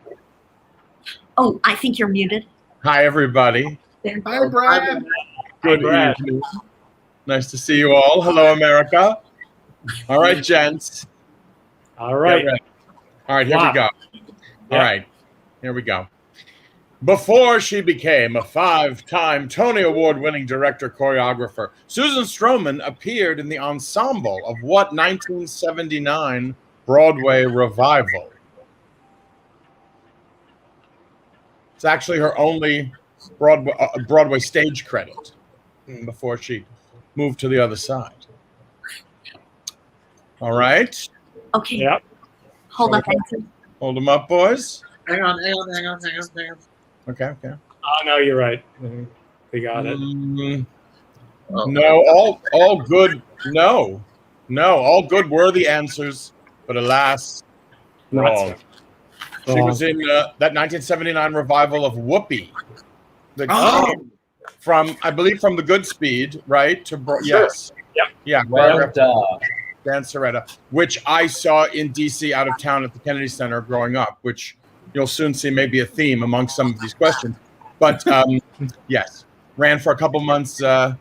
Oh, I think you're muted. Hi, everybody. There. Hi, Brad. Good Brad. evening. Nice to see you all. Hello, America. All right, gents. All right. Get ready. All right, here Wow. we go. Yeah. All right, here we go. Before she became a 5-time Tony Award-winning director-choreographer, Susan Stroman appeared in the ensemble of what 1979 Broadway revival? It's actually her only Broadway stage credit before she moved to the other side. All right. Okay. Yep. Hold up, answer. Hold them up, boys. Hang on. Okay. Oh, no, you're right. We got it. No, all good. No, all good worthy answers, but alas, wrong. She was in that 1979 revival of Whoopi. From, I believe, from The Goodspeed, right? Yes. Yep. Yeah. Well done. Dan Soretta, which I saw in DC out of town at the Kennedy Center growing up, which you'll soon see may be a theme among some of these questions. But yes, ran for a couple months at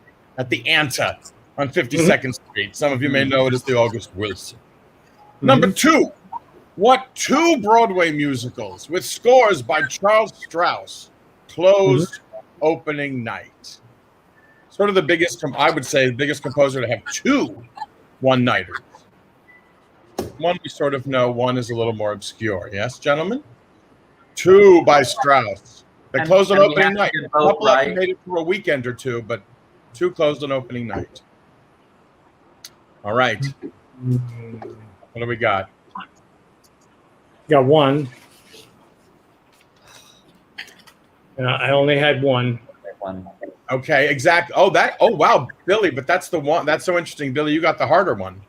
the Anta on 52nd Street. Some of you may know it as the August Wilson. Number 2, what 2 Broadway musicals with scores by Charles Strauss closed opening night? Sort of the biggest, I would say, the biggest composer to have 2 one-nighters. One we sort of know, one is a little more obscure. Yes, gentlemen? 2 by Strauss. They closed on opening night. A couple of them made it for a weekend or 2, but 2 closed on opening night. All right. What do we got? Got 1. I only had 1. Okay, exact. Oh, wow, Billy, but that's the one. That's so interesting, Billy. You got the harder one.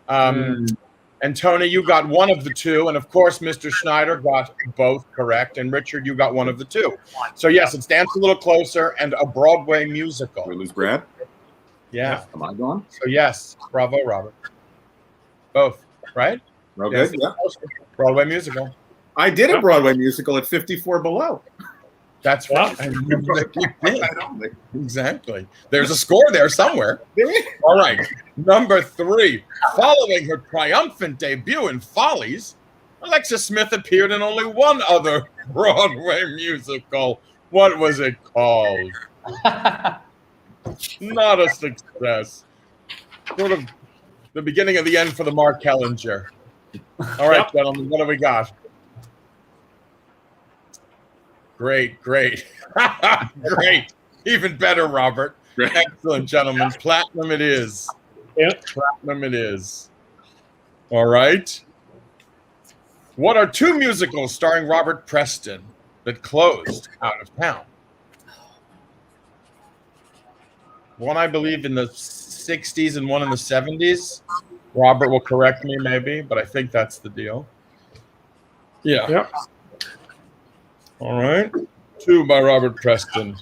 And Tony, you got one of the 2, and of course, Mr. Schneider got both correct, and Richard, you got one of the 2. So yes, it's Dance a Little Closer and a Broadway musical. We lose Brad. Yeah. Am I gone? So yes, bravo, Robert. Both, right? Okay. Yeah. Broadway musical. I did a Broadway musical at 54 Below. That's right. I remember that you did. Exactly. There's a score there somewhere. All right. Number 3. Following her triumphant debut in Follies, Alexis Smith appeared in only one other Broadway musical. What was it called? Not a success. Sort of the beginning of the end for the Mark Hellinger. All right, gentlemen, what do we got? Great. Great. Even better, Robert. Excellent, gentlemen. Platinum it is. Yep. Platinum it is. All right. What are two musicals starring Robert Preston that closed out of town? One, I believe, in the 60s and one in the 70s. Robert will correct me, maybe, but I think that's the deal. Yeah. Yep. All right. Two by Robert Preston.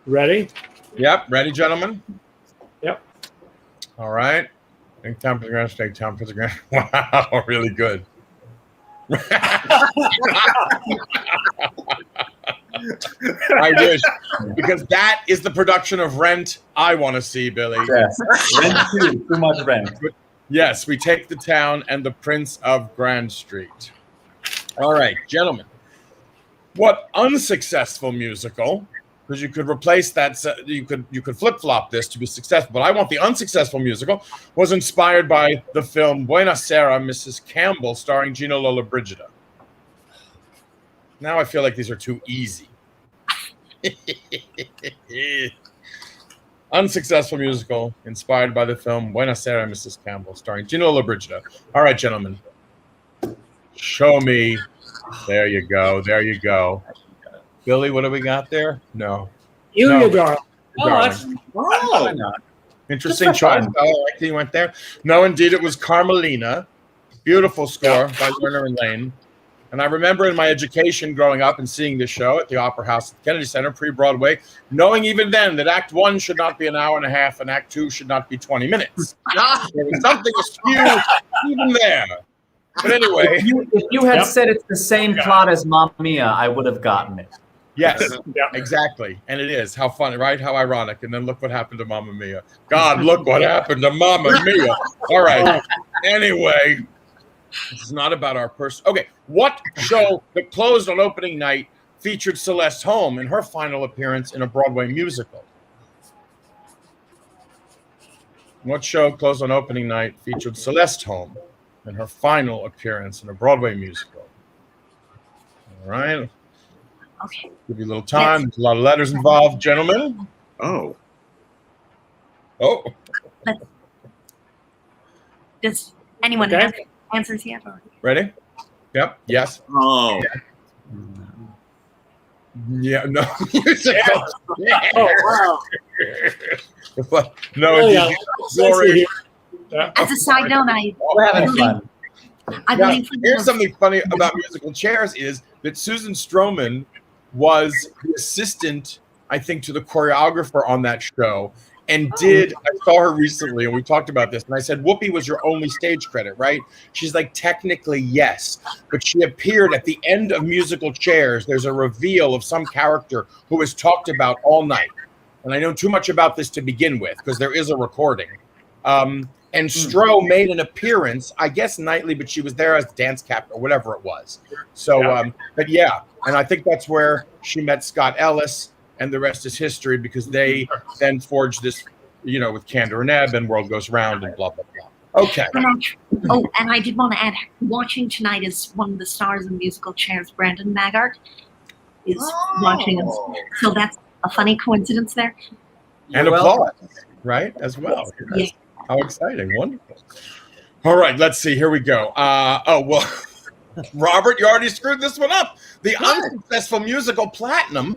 Ready? Yep. Ready, gentlemen? Yep. All right. Take time for the grand, take time for the grand. Wow, really good. I wish, because that is the production of Rent I want to see, Billy. Yes. Rent too much rent. Yes, we take the town and the Prince of Grand Street. All right, gentlemen. What unsuccessful musical? Because you could replace that, you could flip-flop this to be successful. But I want the unsuccessful musical was inspired by the film Buonasera, Mrs. Campbell, starring Gina Lollobrigida. Now I feel like these are too easy. Unsuccessful musical inspired by the film Buonasera, Mrs. Campbell, starring Gina Lollobrigida. All right, gentlemen. Show me. There you go. There you go. Billy, what do we got there? No. You darling. Why not? Interesting choice. I like that you went there. No, indeed, it was Carmelina. Beautiful score by Lerner and Lane. And I remember in my education growing up and seeing this show at the Opera House at the Kennedy Center, pre-Broadway, knowing even then that Act 1 should not be an hour and a half and Act 2 should not be 20 minutes. There was something askew even there. But anyway. If you had said it's the same plot as Mamma Mia, I would have gotten it. Yes, exactly. And it is. How funny, right? How ironic. And then look what happened to Mamma Mia. God, look what happened to Mamma Mia. All right. Anyway, this is not about our person. Okay, what show that closed on opening night featured Celeste Holm in her final appearance in a Broadway musical? What show closed on opening night featured Celeste Holm in her final appearance in a Broadway musical? All right. Okay. Give you a little time. There's a lot of letters involved, gentlemen. Oh. Does anyone have answers yet? Ready? Yep. Yes. Oh. Yeah. No. Musical. Yeah. Oh, wow. No. Glory. As a side note, We're having fun. I believe here's something funny about musical chairs is that Susan Stroman was the assistant, I think, to the choreographer on that show. And I saw her recently and we talked about this. And I said, Whoopi was your only stage credit, right? She's like, technically, yes. But she appeared at the end of musical chairs. There's a reveal of some character who is talked about all night. And I know too much about this to begin with because there is a recording. And Stro made an appearance, I guess nightly, but she was there as dance captain or whatever it was. So, but yeah. And I think that's where she met Scott Ellis. And the rest is history because they then forged this, with Candor and Ebb and World Goes Round and blah, blah, blah. Okay. And I did want to add, watching tonight is one of the stars of musical chairs, Brandon Maggart, is watching us. So that's a funny coincidence there. And applause, right, as well. Yeah. How exciting. Wonderful. All right, let's see. Here we go. Robert, you already screwed this one up. The unsuccessful musical Platinum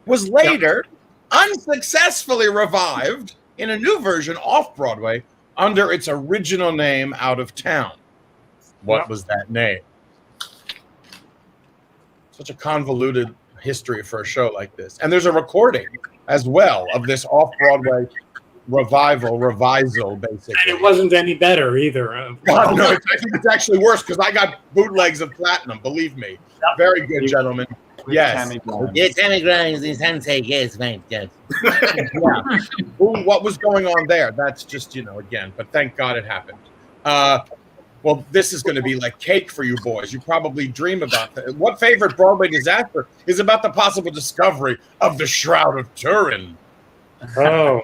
was later unsuccessfully revived in a new version off-Broadway under its original name Out of Town. What was that name? Such a convoluted history for a show like this. And there's a recording as well of this off-Broadway revisal, basically. And it wasn't any better either. God, no, I think it's actually worse because I got bootlegs of Platinum, believe me. Very good, gentlemen. Yes. Yes, Tammy Grimes in Sunset, yes, mate, yes. Yeah. Ooh, what was going on there? That's just, again, but thank God it happened. Well, this is going to be like cake for you boys. You probably dream about that. What favorite Broadway disaster is about the possible discovery of the Shroud of Turin? Oh,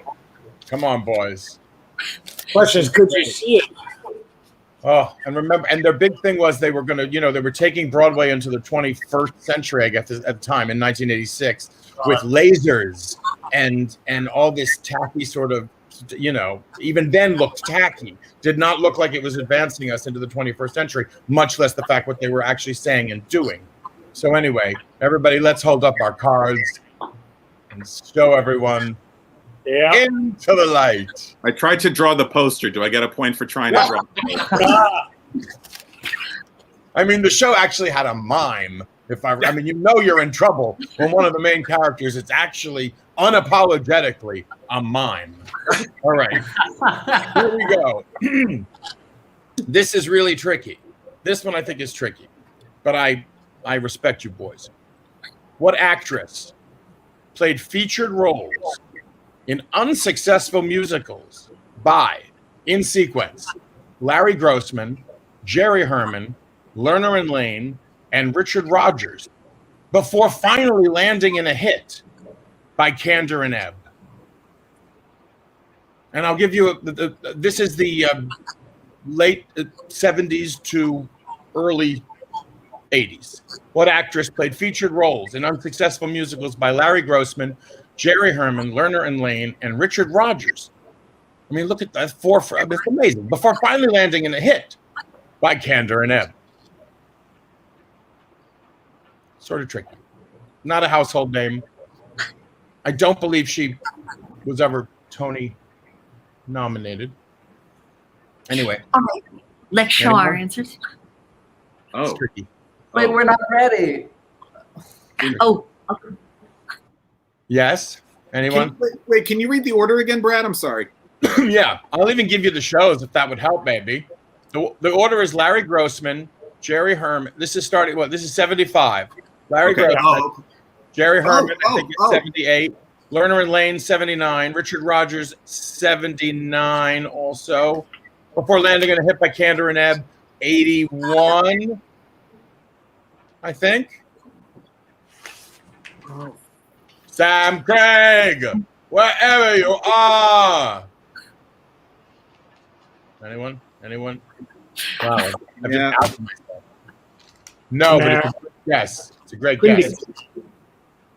Come on, boys. question is, could you see it? Oh, and remember, and their big thing was they were going to, they were taking Broadway into the 21st century, I guess, at the time in 1986, with lasers and all this tacky sort of, even then looked tacky. Did not look like it was advancing us into the 21st century, much less the fact what they were actually saying and doing. So anyway, everybody, let's hold up our cards and show everyone into the light. I tried to draw the poster. Do I get a point for trying to draw? I mean, the show actually had a mime. You're in trouble when one of the main characters is actually unapologetically a mime. All right, here we go. This is really tricky. This one I think is tricky, but I respect you boys. What actress played featured roles in unsuccessful musicals by, in sequence, Larry Grossman, Jerry Herman, Lerner and Lane, and Richard Rodgers, before finally landing in a hit by Candor and Ebb? And I'll give you this is the late 70s to early 80s. What actress played featured roles in unsuccessful musicals by Larry Grossman, Jerry Herman, Lerner and Lane, and Richard Rodgers? I mean, look at that. It's amazing. Before finally landing in a hit by Candor and Ebb. Sort of tricky. Not a household name. I don't believe she was ever Tony nominated. Anyway. All right. Let's show our answers. It's tricky. Wait, we're not ready. Oh. Yes. Anyone? Wait, can you read the order again, Brad? I'm sorry. Yeah, I'll even give you the shows if that would help, maybe. The order is Larry Grossman, Jerry Herman. This is 75. Larry Grossman, Jerry Herman, I think it's 78. Lerner and Lane, 79. Richard Rodgers, 79 also. Before landing in a hit by Candor and Ebb, 81, I think. Sam Craig, wherever you are. Anyone? Wow. I've been out of myself. No, but yes, it's a great guess.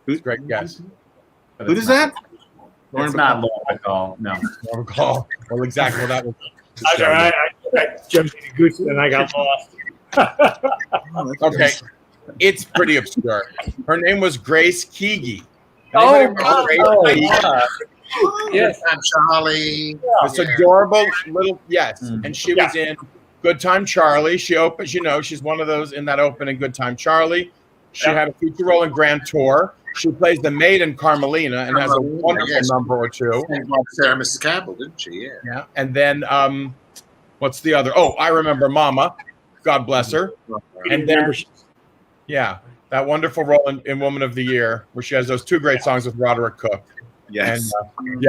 It's a great guess. Who is that? It's not Laura McCall. No. Laura McCall. Well, exactly. Well, that was. I jumped in a goose and I got lost. Okay. It's pretty obscure. Her name was Grace Keegi. Yes. And Charlie. This adorable little, and she was in Good Time Charlie. She opens, she's one of those in that opening Good Time Charlie. She had a feature role in Grand Tour. She plays the maid in Carmelina and has a wonderful number or two. Sarah Mrs. Campbell, didn't she? Yeah. And then, what's the other? Oh, I remember Mama. God bless her. And then, that wonderful role in Woman of the Year, where she has those two great songs with Roderick Cook. Yes. And,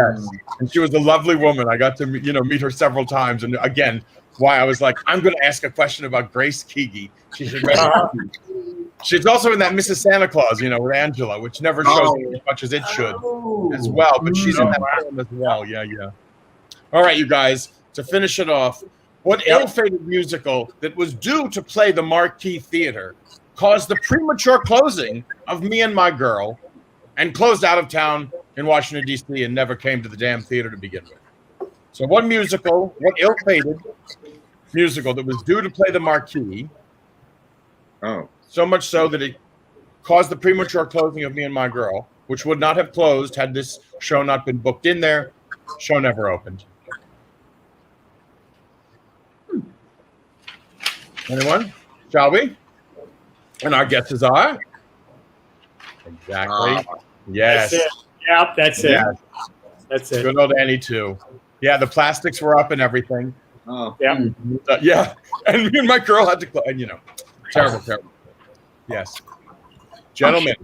and she was a lovely woman. I got to meet her several times. And again, why I was like, I'm going to ask a question about Grace Keegi. She's also in that Mrs. Santa Claus, with Angela, which never shows as much as it should as well. But she's in that film as well. Yeah. All right, you guys, to finish it off, what ill-fated musical that was due to play the Marquee Theater caused the premature closing of Me and My Girl and closed out of town in Washington, D.C. and never came to the damn theater to begin with? So what ill-fated musical that was due to play the Marquee, so much so that it caused the premature closing of Me and My Girl, which would not have closed had this show not been booked in there. Show never opened. Anyone? Shall we? And our guesses are? Exactly. Yes. That's it. Yep, that's it. Yes. That's it. Good old Annie too. Yeah, the plastics were up and everything. Yeah. And Me and My Girl had to close. Terrible. Yes. Gentlemen.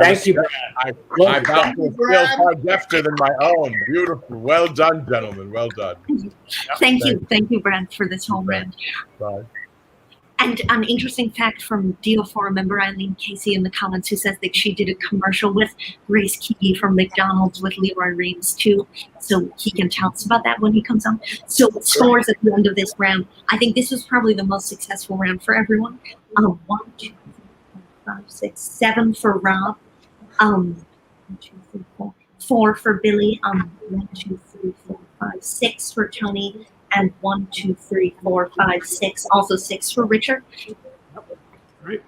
Thank you. I got to feel far defter than my own. Beautiful. Well done, gentlemen. Well done. Thank you, Brent, for this whole round. Bye. And an interesting fact from DO4 member Eileen Casey in the comments, who says that she did a commercial with Grace Key from McDonald's with Leroy Reams too, so he can tell us about that when he comes on. So scores at the end of this round. I think this was probably the most successful round for everyone. 1, 2, 3, 4, 5, 6, 7 for Rob. 1, 2, 3, 4. 4 for Billy. 1, 2, 3, 4, 5, 6 for Tony. And 1, 2, 3, 4, 5, 6. Also 6 for Richard. Right.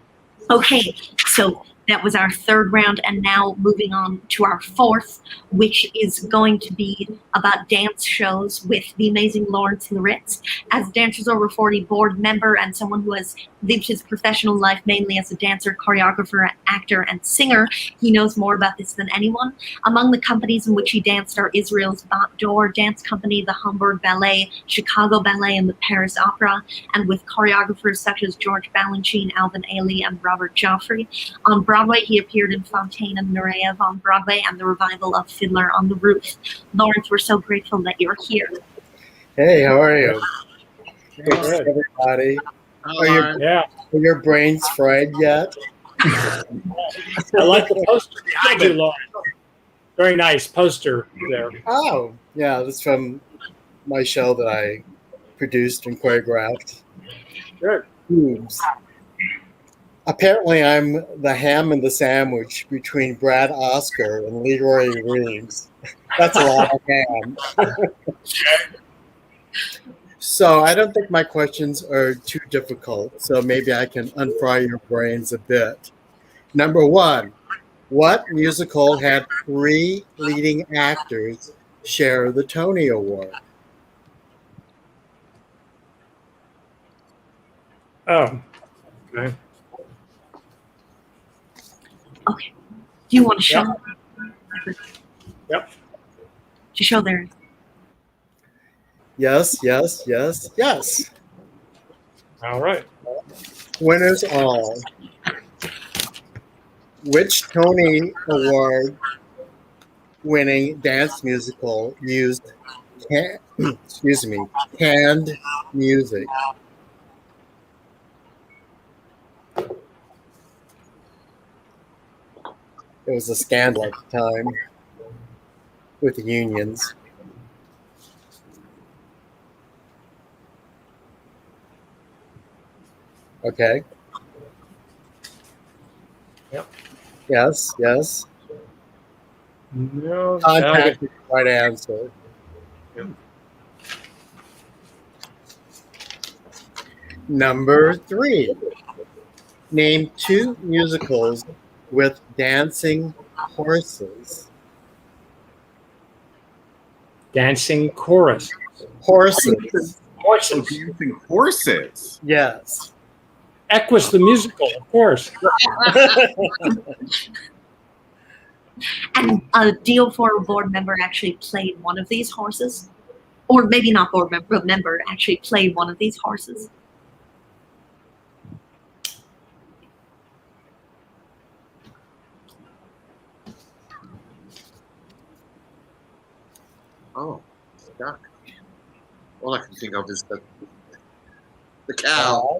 Okay, so that was our third round, and now moving on to our fourth, which is going to be about dance shows with the amazing Lawrence Leritz. As Dancers Over 40 board member and someone who has lived his professional life mainly as a dancer, choreographer, actor, and singer, he knows more about this than anyone. Among the companies in which he danced are Israel's Door Dance Company, the Hamburg Ballet, Chicago Ballet, and the Paris Opera, and with choreographers such as George Balanchine, Alvin Ailey, and Robert Joffrey. On Broadway, he appeared in Fontaine and Nureyev on Broadway and the revival of Fiddler on the Roof. Lawrence, we're so grateful that you're here. Hey, how are you? Good. Everybody. Yeah. Are your brains fried yet? I like the poster behind you, Lawrence. Very nice poster there. Oh, yeah, that's from my show that I produced and choreographed. Good. Reams. Apparently, I'm the ham and the sandwich between Brad Oscar and Leroy Reams. That's a lot of ham. So I don't think my questions are too difficult, so maybe I can unfry your brains a bit. Number 1, what musical had 3 leading actors share the Tony Award? Oh, okay. Okay. Do you want to show? Yep. To show there. Yes, yes, yes, yes. All right. Winners all. Which Tony Award winning dance musical used canned music? It was a scandal at the time with the unions. Okay. Yep. Yes, yes. No. Contact is the right answer. Yep. Number 3. Name 2 musicals with dancing horses. Dancing chorus. Horses. Horses. Dancing horses. Yes. Equus the musical, of course. And a DO4 board member actually played one of these horses. Or maybe not board member, but member actually played one of these horses. Oh, stuck. All I can think of is the cow.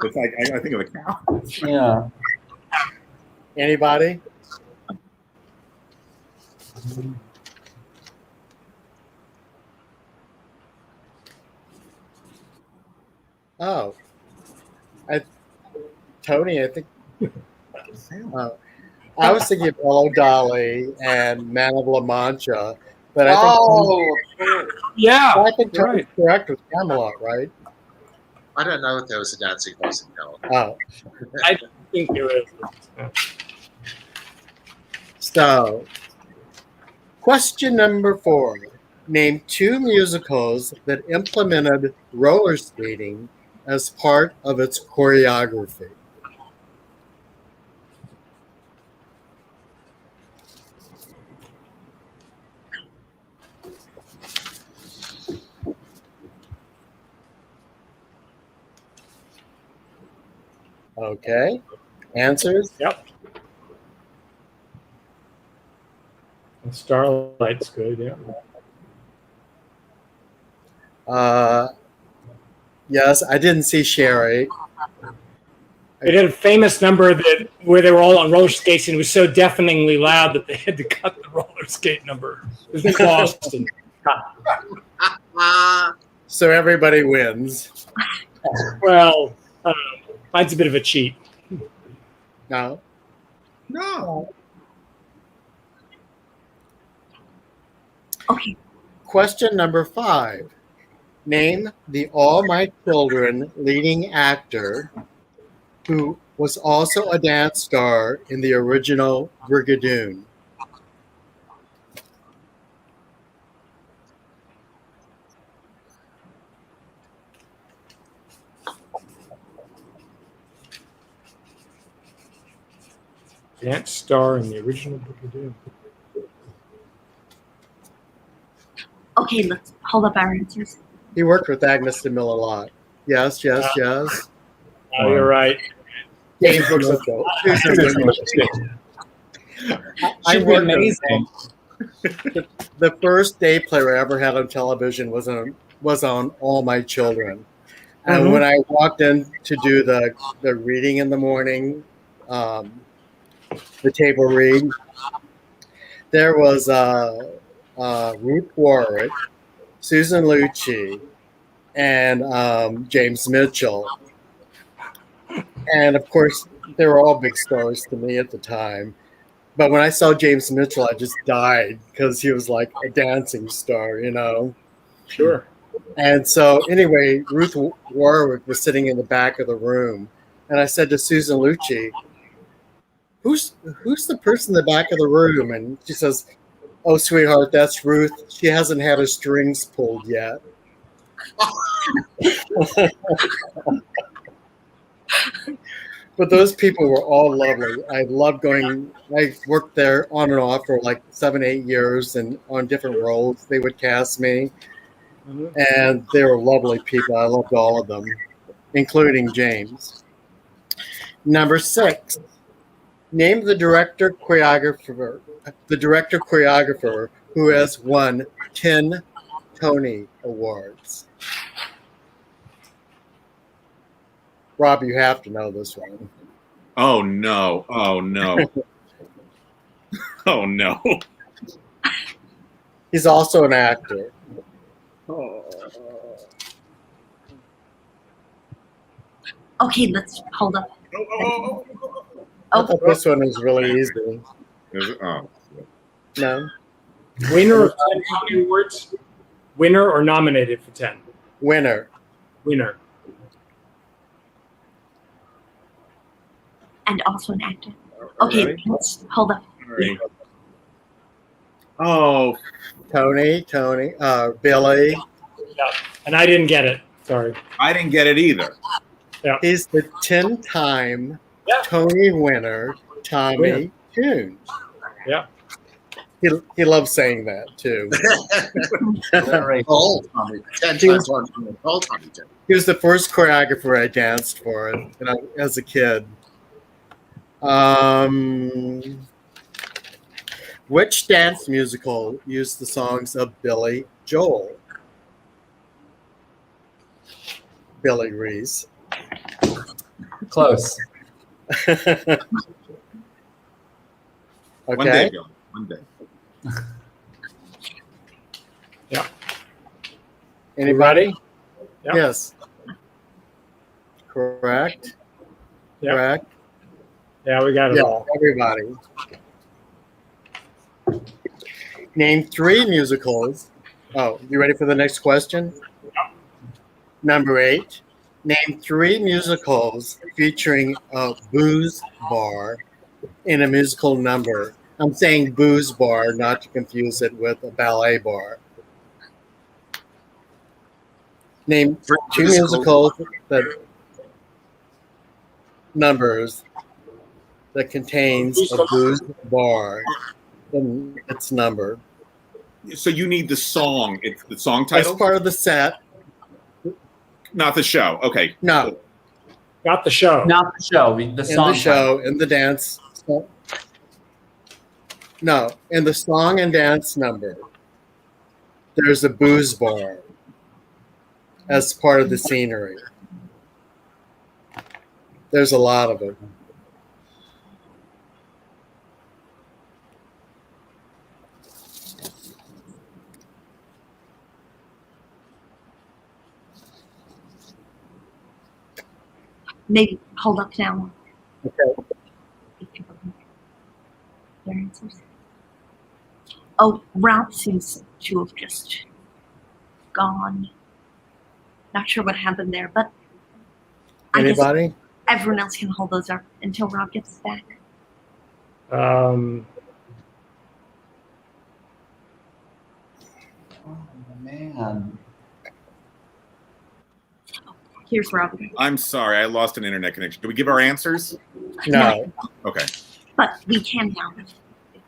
It's like I think of a cow. Yeah. Anybody? Oh. Tony, I think. I was thinking of Hello Dolly and Man of La Mancha, but Yeah. I think Tony's right. correct with Camelot, right? I don't know if there was a dancing horse in Camelot. Oh. I think there is. So, question number 4. Name 2 musicals that implemented roller skating as part of its choreography. Okay. Answers? Yep. And Starlight's good, yeah. Yes, I didn't see Sherry. They did a famous number where they were all on roller skates, and it was so deafeningly loud that they had to cut the roller skate number. It was in Boston. So everybody wins. Well, mine's a bit of a cheat. No. No. Okay. Question number 5. Name the All My Children leading actor who was also a dance star in the original Brigadoon. Dance star in the original Brigadoon. Okay, let's hold up our answers. He worked with Agnes DeMille a lot. Yes. Oh, you're right. James looks at those. I worked amazing. The first day player I ever had on television was on All My Children. And when I walked in to do the reading in the morning, the table read, there was Ruth Warwick, Susan Lucci, and James Mitchell. And of course, they were all big stars to me at the time. But when I saw James Mitchell, I just died because he was like a dancing star, you know? Sure. And so anyway, Ruth Warwick was sitting in the back of the room. And I said to Susan Lucci, who's the person in the back of the room? And she says, oh, sweetheart, that's Ruth. She hasn't had her strings pulled yet. But those people were all lovely. I loved going. I worked there on and off for like 7-8 years, and on different roles. They would cast me, and they were lovely people. I loved all of them, including James. Number 6. Name the director choreographer who has won 10 Tony Awards. Rob, you have to know this one. Oh no! Oh no! Oh no! He's also an actor. Okay, let's hold up. I thought this one was really easy. Oh. No. Winner of 10 Tony Awards? Winner or nominated for 10? Winner. And also an actor. Okay, let's hold up. Right. Oh, Tony, Billy. Yeah, and I didn't get it. Sorry. I didn't get it either. Yeah. He's the 10-time Tony winner, Tommy Tune. Yeah. He loves saying that too. All Tommy, 10 times on all Tommy. He was the first choreographer I danced for, as a kid. Which dance musical used the songs of Billy Joel? Billy Reese. Close. Okay. One day, Bill. One day. Yeah. Anybody? Yeah. Yes. Correct. Yeah. Correct. Yeah, we got it all. Everybody. Name 3 musicals. Oh, you ready for the next question? Number 8. Name 3 musicals featuring a booze bar in a musical number. I'm saying booze bar, not to confuse it with a ballet bar. Name 2 musicals that numbers that contains a booze bar in its number. So you need the song. It's the song title. As part of the set. Not the show. Okay. No. Not the show. Not the show. The song. In the show, in the dance. No, in the song and dance number, there's a booze bar as part of the scenery. There's a lot of it. Maybe hold up now. Okay. Their answers. Oh, Rob seems to have just gone. Not sure what happened there, but I guess Anybody? everyone else can hold those up until Rob gets back. Oh, man. Here's Rob. I'm sorry, I lost an internet connection. Do we give our answers? No. Okay. But we can now.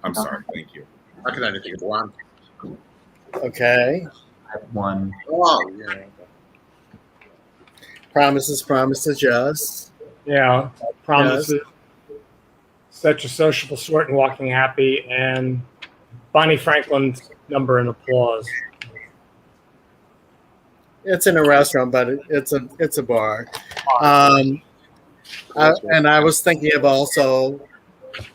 I'm sorry. Thank you. I can only think of one. Okay. I have one. Oh, yeah. Promises, promises, yes. Yeah, promises. Such a sociable sort and walking happy, and Bonnie Franklin's number and applause. It's in a restaurant, but it's a bar. And I was thinking of also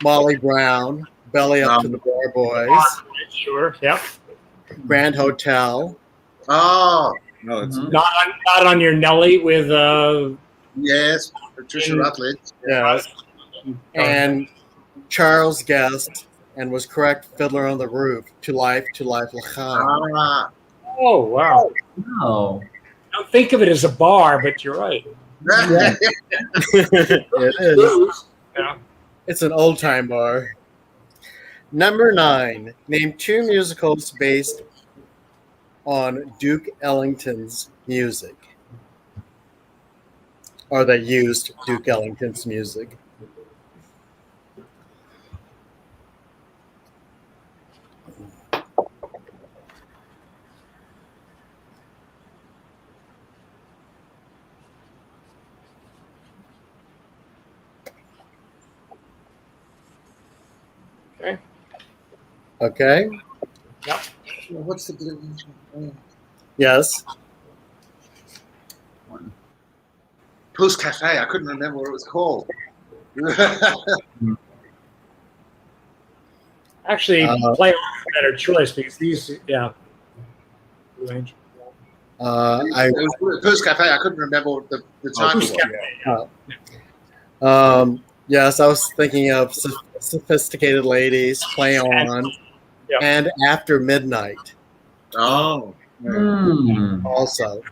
Molly Brown, Belly Up to the Bar Boys, Sure. Yep. Grand Hotel. Oh, No, it's Not on your Nelly with yes, Patricia Rutledge. Yes. And Charles guessed and was correct. Fiddler on the Roof. To Life, Lacan. Ah, Oh wow. No. I don't think of it as a bar, but you're right. Yeah. It is. Yeah. It's an old time bar. Number 9. Name 2 musicals based on Duke Ellington's music. Or that used Duke Ellington's music. Okay. Okay. Yep. What's the Yes. Post Cafe? I couldn't remember what it was called. Actually, play a better choice because these, yeah. Range. I It was Post Cafe. I couldn't remember what the title Post was. Cafe. yes, I was thinking of Sophisticated Ladies, Play On, Yep. and After Midnight Oh, also.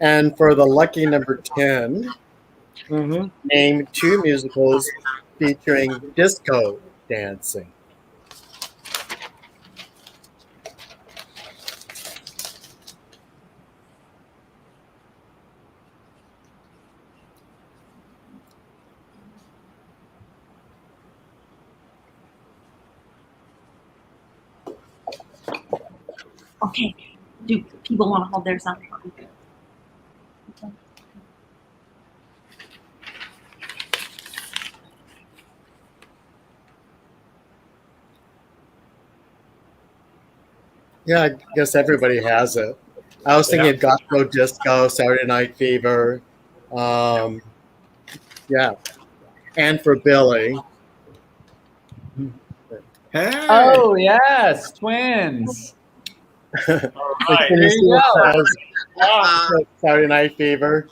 And for the lucky number 10, Mm-hmm. name 2 musicals featuring disco dancing. Okay. Do people want to hold theirs up? Yeah, I guess everybody has it. I was thinking of Gospel Disco, Saturday Night Fever. Yeah. And for Billy. Hey. Oh yes, twins. Right. Can you see what it Wow. says? Saturday Night Fever.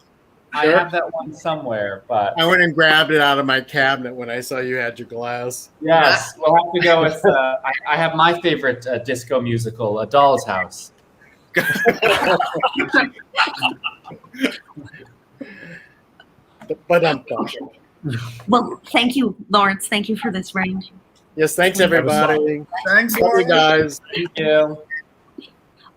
I have that one somewhere, but I went and grabbed it out of my cabinet when I saw you had your glass. yes, we'll have to go with. I have my favorite disco musical, A Doll's House. But Well, thank you, Lawrence. Thank you for this round. yes, thanks everybody. Thanks, Love you guys. Thank you.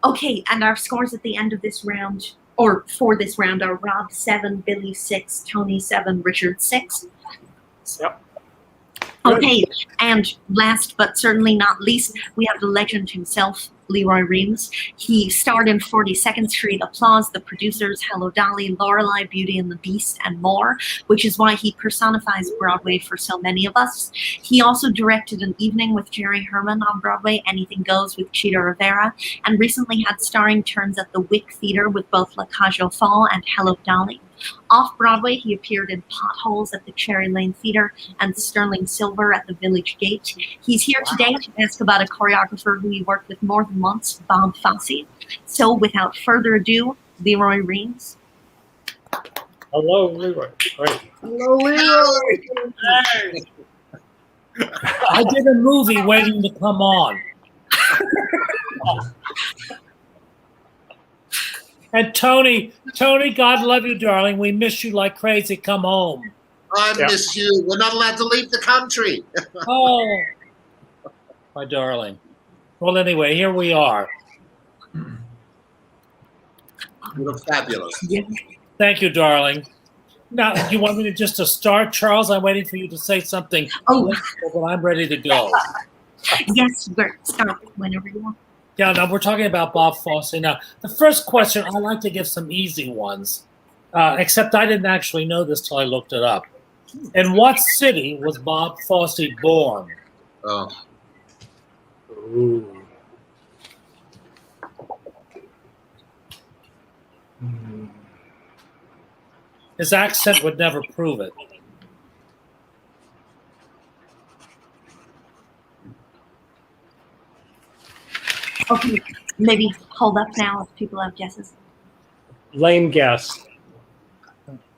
Okay, and our scores at the end of this round, or for this round, are Rob 7, Billy 6, Tony 7, Richard 6. Yep. Okay, and last but certainly not least, we have the legend himself, Leroy Reams. He starred in 42nd Street, Applause, The Producers, Hello Dolly, Lorelei, Beauty and the Beast, and more, which is why he personifies Broadway for so many of us. He also directed An Evening with Jerry Herman on Broadway, Anything Goes with Cheetah Rivera, and recently had starring turns at the Wick Theater with both La Cage aux Folles and Hello Dolly. Off-Broadway, he appeared in Potholes at the Cherry Lane Theater and Sterling Silver at the Village Gate. He's here today to ask about a choreographer who he worked with more than once, Bob Fosse. So without further ado, Leroy Reams. Hello, Leroy. Great. Hello, Leroy. Hey. I did a movie waiting to come on. And Tony, God love you, darling. We miss you like crazy. Come home. I miss you. We're not allowed to leave the country. Oh, my darling. Well, anyway, here we are. You look fabulous. Thank you, darling. Now, do you want me to start, Charles? I'm waiting for you to say something. Oh, but I'm ready to go. Yes, start whenever you want. Yeah, no, we're talking about Bob Fosse. Now, the first question, I like to give some easy ones, except I didn't actually know this till I looked it up. In what city was Bob Fosse born? Oh. Ooh. His accent would never prove it. Okay, maybe hold up now if people have guesses. Lame guess.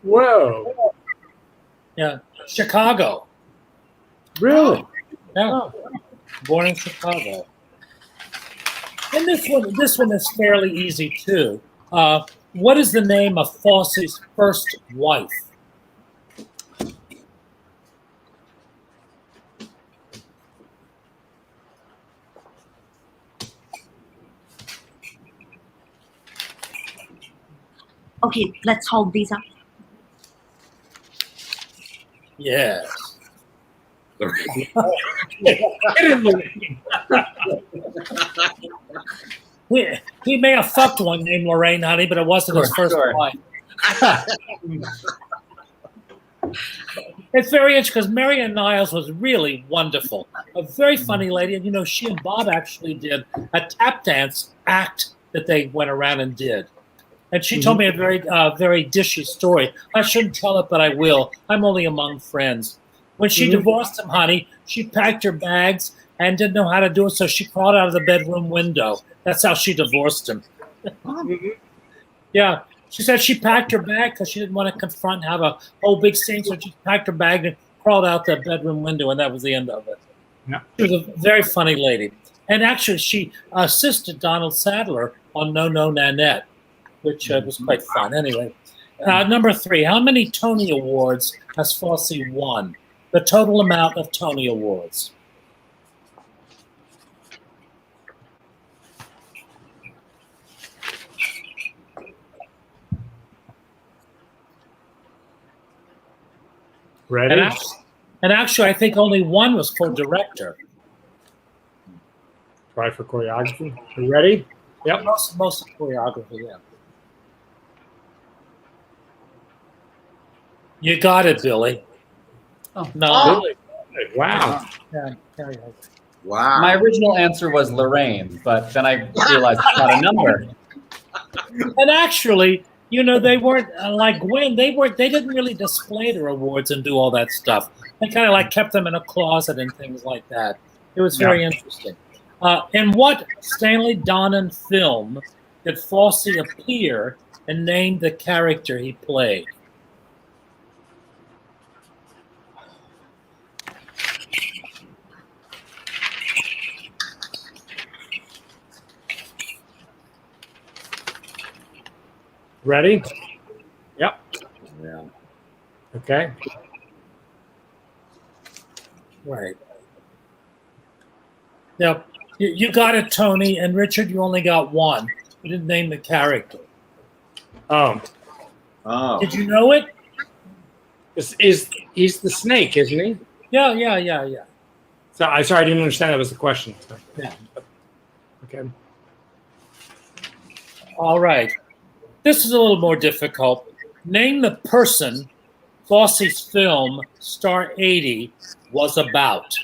Whoa. Yeah, Chicago. Really? Yeah, born in Chicago. And this one is fairly easy too. What is the name of Fosse's first wife? Okay, let's hold these up. Yes. He may have fucked one named Lorraine, honey, but it wasn't his first wife. It's very interesting because Marian Niles was really wonderful. A very funny lady. And, you know, she and Bob actually did a tap dance act that they went around and did. And she told me a very, very dishy story. I shouldn't tell it, but I will. I'm only among friends. When she divorced him, honey, she packed her bags and didn't know how to do it, so she crawled out of the bedroom window. That's how she divorced him. Yeah. She said she packed her bag because she didn't want to confront, have a whole big scene, so she packed her bag and crawled out the bedroom window, and that was the end of it. Yeah. She was a very funny lady. And actually, she assisted Donald Sadler on No No Nanette, which was quite fun. Anyway, number 3, how many Tony Awards has Fosse won? The total amount of Tony Awards. Ready? And actually, I think only one was for director. Try for choreography. Are you ready? Yep. Most choreography, yeah. You got it, Billy. Oh, no. Really? Wow. Yeah. Wow. My original answer was Lorraine, but then I realized it's not a number. And actually, you know, they weren't like Gwen. They didn't really display their awards and do all that stuff. They kind of like kept them in a closet and things like that. It was very interesting. In what Stanley Donen film did Fosse appear and name the character he played? Ready? Yep. Yeah. Okay. Right. Now, you got it, Tony, and Richard, you only got one. You didn't name the character. Oh. Did you know it? He's the snake, isn't he? Yeah. So I sorry, I didn't understand that was the question. So, Yeah. okay. All right. This is a little more difficult. Name the person Fosse's film Star 80 was about.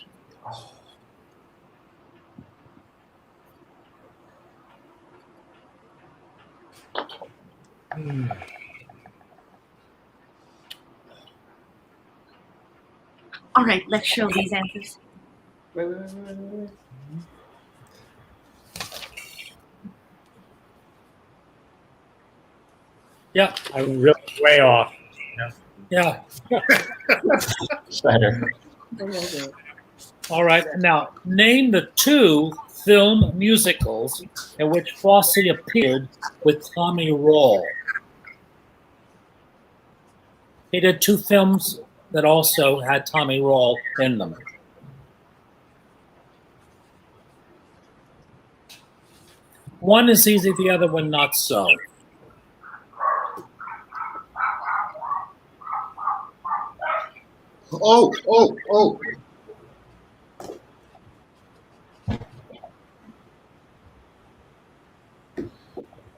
All right, let's show these answers. Wait. Yeah. I'm really way off. Yeah. Schneider. All right. Now, name the 2 film musicals in which Fosse appeared with Tommy Roll. He did 2 films that also had Tommy Roll in them. One is easy, the other one not so. Oh.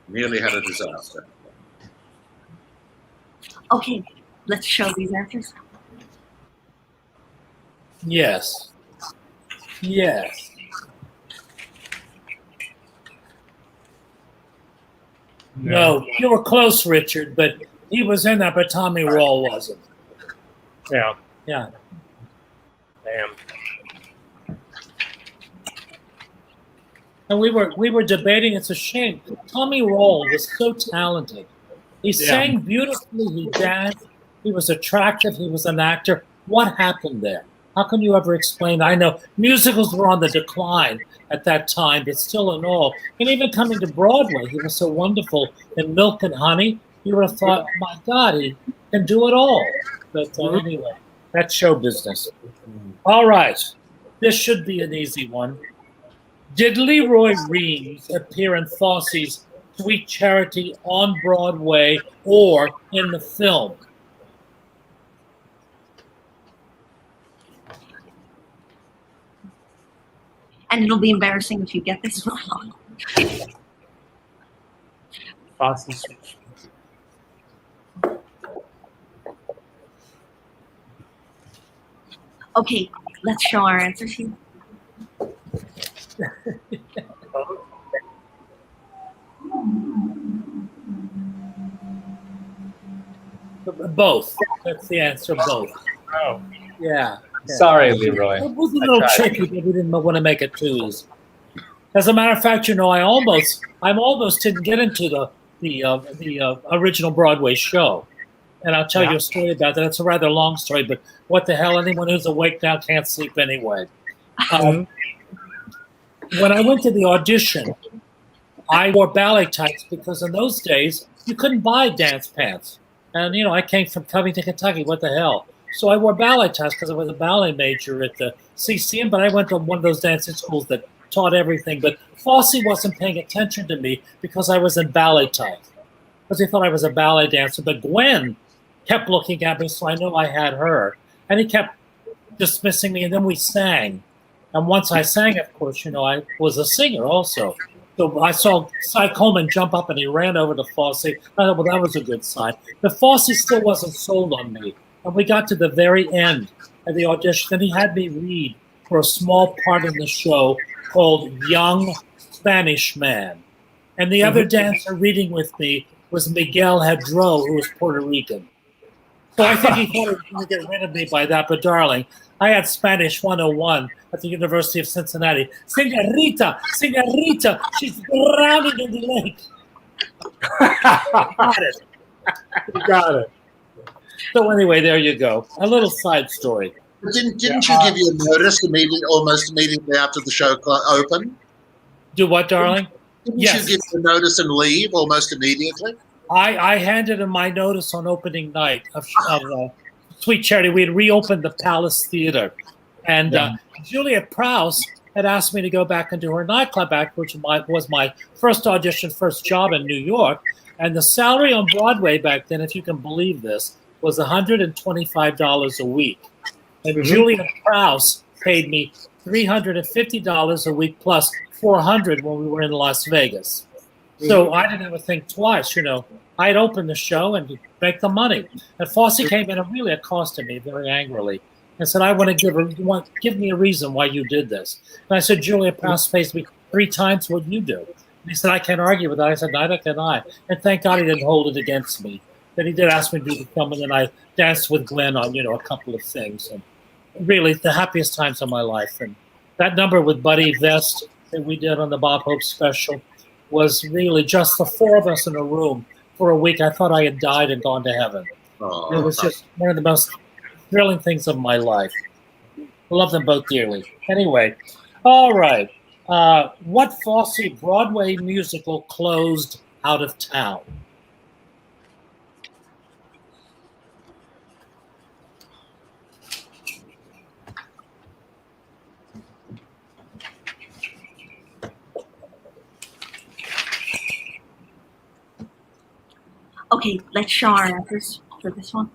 Nearly had a disaster. Okay, let's show these answers. Yes. Yes. No, you were close, Richard, but he was in that, but Tommy Roll wasn't. Yeah. Yeah. Damn. And we were debating. It's a shame. Tommy Roll was so talented. He sang beautifully. He danced. He was attractive. He was an actor. What happened there? How can you ever explain? I know musicals were on the decline at that time, but still in all. And even coming to Broadway, he was so wonderful in Milk and Honey. You would have thought, my God, he can do it all. But anyway, that's show business. All right. This should be an easy one. Did Leroy Reams appear in Fosse's Sweet Charity on Broadway or in the film? And it'll be embarrassing if you get this wrong. Fosse's. Okay, let's show our answers here. Both. That's the answer, both. Oh. Yeah. Sorry, Leroy. It was a little tricky, but we didn't want to make it twos. As a matter of fact, I almost didn't get into the original Broadway show, and I'll tell you a story about that. It's a rather long story, but what the hell? Anyone who's awake now can't sleep anyway. When I went to the audition, I wore ballet tights because in those days you couldn't buy dance pants, and I came from Covington, Kentucky. What the hell? So I wore ballet tights because I was a ballet major at the CCM, but I went to one of those dancing schools that taught everything. But Fosse wasn't paying attention to me because I was in ballet tights, because he thought I was a ballet dancer. But Gwen kept looking at me, so I knew I had her. And he kept dismissing me, and then we sang. And once I sang, of course, I was a singer also. So I saw Cy Coleman jump up, and he ran over to Fosse. I thought, well, that was a good sign. But Fosse still wasn't sold on me. And we got to the very end of the audition, and he had me read for a small part in the show called Young Spanish Man. And the other dancer reading with me was Miguel Hadro, who was Puerto Rican. So I think he thought he was going to get rid of me by that. But, darling, I had Spanish 101 at the University of Cincinnati. Señorita, señorita, she's drowning in the lake. Got it. You got it. So anyway, there you go. A little side story. But didn't you give you a notice almost immediately after the show opened? Do what, darling? Didn't you give the notice and leave almost immediately? I handed him my notice on opening night of Sweet Charity. We had reopened the Palace Theater. And Julia Prowse had asked me to go back and do her nightclub act, which was my first audition, first job in New York. And the salary on Broadway back then, if you can believe this, was $125 a week. And Julia Prowse paid me $350 a week plus $400 when we were in Las Vegas. So I didn't ever think twice, I'd open the show and make the money. And Fosse came in and really accosted me very angrily and said, I want to give me a reason why you did this. And I said, Julia Prowse pays me 3 times what you do. And he said, I can't argue with that. I said, neither can I. And thank God he didn't hold it against me. But he did ask me to do the film, and then I danced with Glenn on, a couple of things. really the happiest times of my life. And that number with Buddy Vest that we did on the Bob Hope special was really just the four of us in a room for a week. I thought I had died and gone to heaven. It was just one of the most thrilling things of my life. I love them both dearly. Anyway, all right. What Fosse Broadway musical closed out of town? Okay, let's show our answers for this one.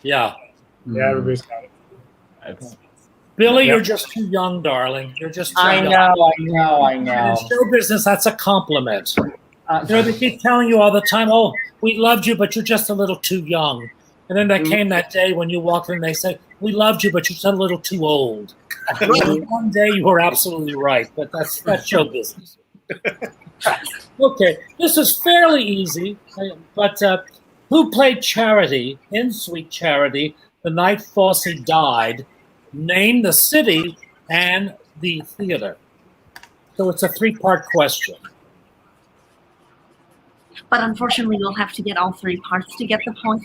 Yeah. Yeah, everybody's got it. Billy, you're just too young, darling. You're just too young. I know. In show business, that's a compliment. They keep telling you all the time, oh, we loved you, but you're just a little too young. And then there came that day when you walked in and they say, we loved you, but you're just a little too old. One day you were absolutely right, but that's show business. Okay, this is fairly easy, but who played Charity in Sweet Charity the night Fosse died? Name the city and the theater. So it's a three-part question. But unfortunately, you'll have to get all three parts to get the point.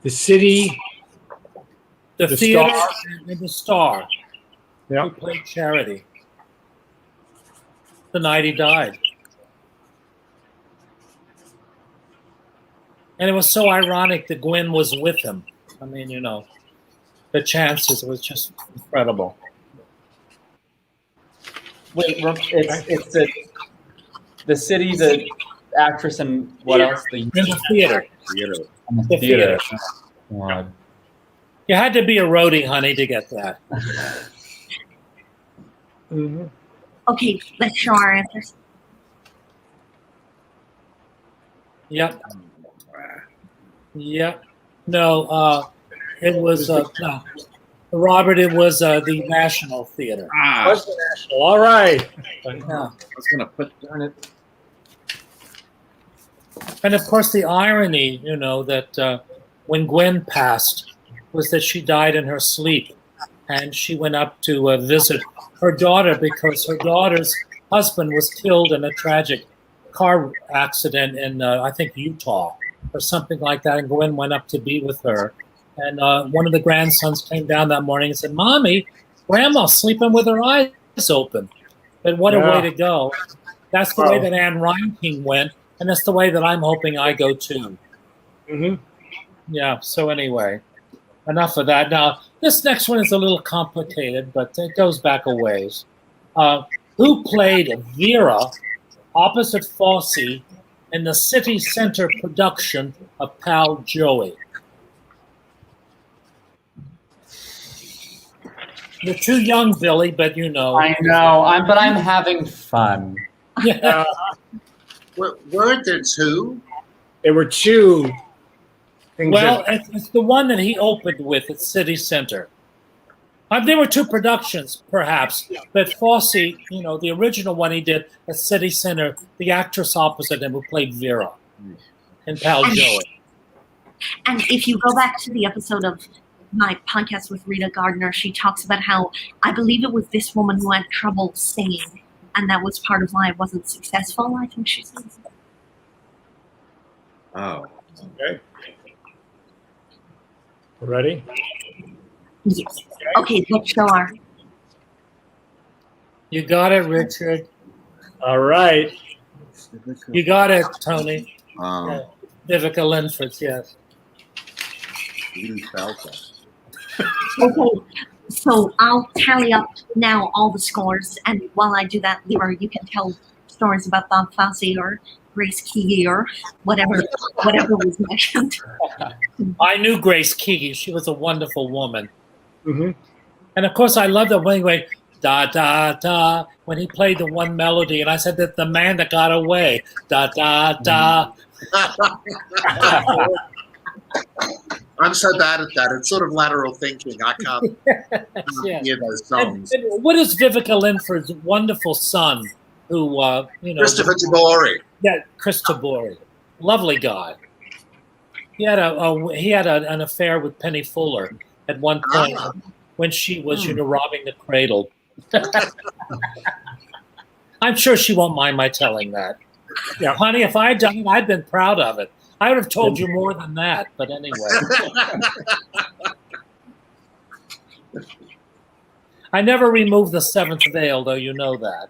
The city, The The theater Star. and the star. Yeah. Who played Charity the night he died. And it was so ironic that Gwen was with him. I mean, the chances was just incredible. Wait, it's the city, the actress, and what else? In the theater. The theater. God. You had to be a roadie, honey, to get that. Mm-hmm. Okay, let's show our answers. Yep. No, it was no. Robert, it was the National Theater. What's the National? All right. Yeah. I was gonna put darn it. And of course, the irony, that when Gwen passed, was that she died in her sleep, and she went up to visit her daughter because her daughter's husband was killed in a tragic car accident in, I think, Utah or something like that. And Gwen went up to be with her. And one of the grandsons came down that morning and said, "Mommy, Grandma's sleeping with her eyes open." But what a way to go. That's the way that Anne Reinking went. And that's the way that I'm hoping I go too. Mm-hmm. Yeah, so anyway, enough of that. Now, this next one is a little complicated, but it goes back a ways. Who played Vera opposite Fosse in the City Center production of Pal Joey? You're too young, Billy, but I know, but I'm having fun. Yeah. Weren't there two? There were two things. Well, it's the one that he opened with at City Center. There were two productions, perhaps, but Fosse, the original one he did at City Center, the actress opposite him who played Vera in Pal Joey. And if you go back to the episode of my podcast with Rita Gardner, she talks about how I believe it was this woman who had trouble singing, and that was part of why I wasn't successful, I think she says. Oh. Okay. Ready? Yes. Okay, let's show our. You got it, Richard. All right. You got it, Tony. Vivica Linford, yes. Okay, so I'll tally up now all the scores, and while I do that, Leroy, you can tell stories about Bob Fosse or Grace Key or whatever was mentioned. I knew Grace Key. She was a wonderful woman. Mm-hmm. And of course, I love the way he went, da, da, da, when he played the one melody. And I said that the man that got away, da, da, da. I'm so bad at that. It's sort of lateral thinking. I can't hear those songs. And what is Vivica Linford's wonderful son who, Christopher Tabori. Yeah, Chris Tabori. Lovely guy. he had an affair with Penny Fuller at one point when she was, robbing the cradle. I'm sure she won't mind my telling that. Yeah, honey, if I had done it, I'd been proud of it. I would have told you more than that, but anyway. I never removed the seventh veil, though, you know that.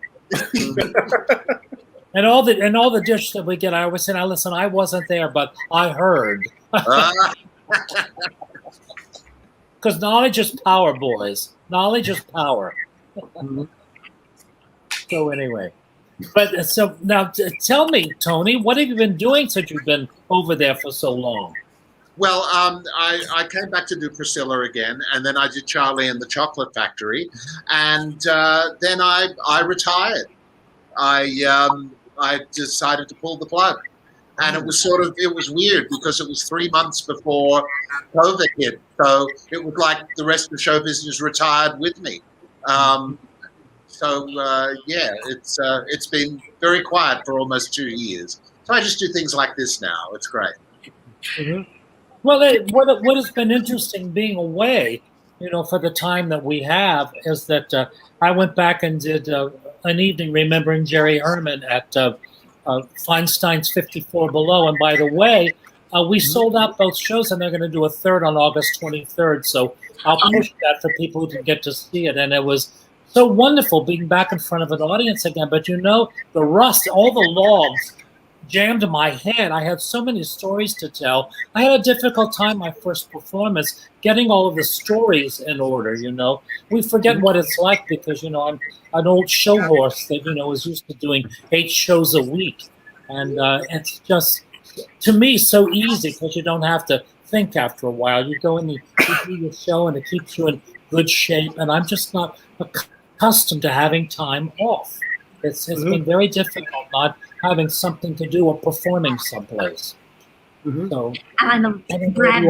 And all the dish that we get, I always say, now listen, I wasn't there, but I heard. Because knowledge is power, boys. Knowledge is power. So anyway, but so now tell me, Tony, what have you been doing since you've been over there for so long? Well, I came back to do Priscilla again, and then I did Charlie and the Chocolate Factory, and then I retired. I decided to pull the plug, and it was weird because it was 3 months before COVID hit, so it was like the rest of the show business retired with me. It's been very quiet for almost 2 years. So I just do things like this now. It's great. Mm-hmm. Well, what has been interesting being away, for the time that we have, is that I went back and did an evening remembering Jerry Herman at Feinstein's 54 Below. And by the way, we sold out both shows, and they're going to do a third on August 23rd. So I'll push that for people who didn't get to see it. And it was so wonderful being back in front of an audience again. But the rust, all the logs jammed in my head. I had so many stories to tell. I had a difficult time my first performance getting all of the stories in order. We forget what it's like because I'm an old show horse that was used to doing 8 shows a week, and it's just, to me, so easy because you don't have to think after a while. You go and you do your show, and it keeps you in good shape. And I'm just not accustomed to having time off. It's been very difficult not having something to do or performing someplace. So, and I know Brad.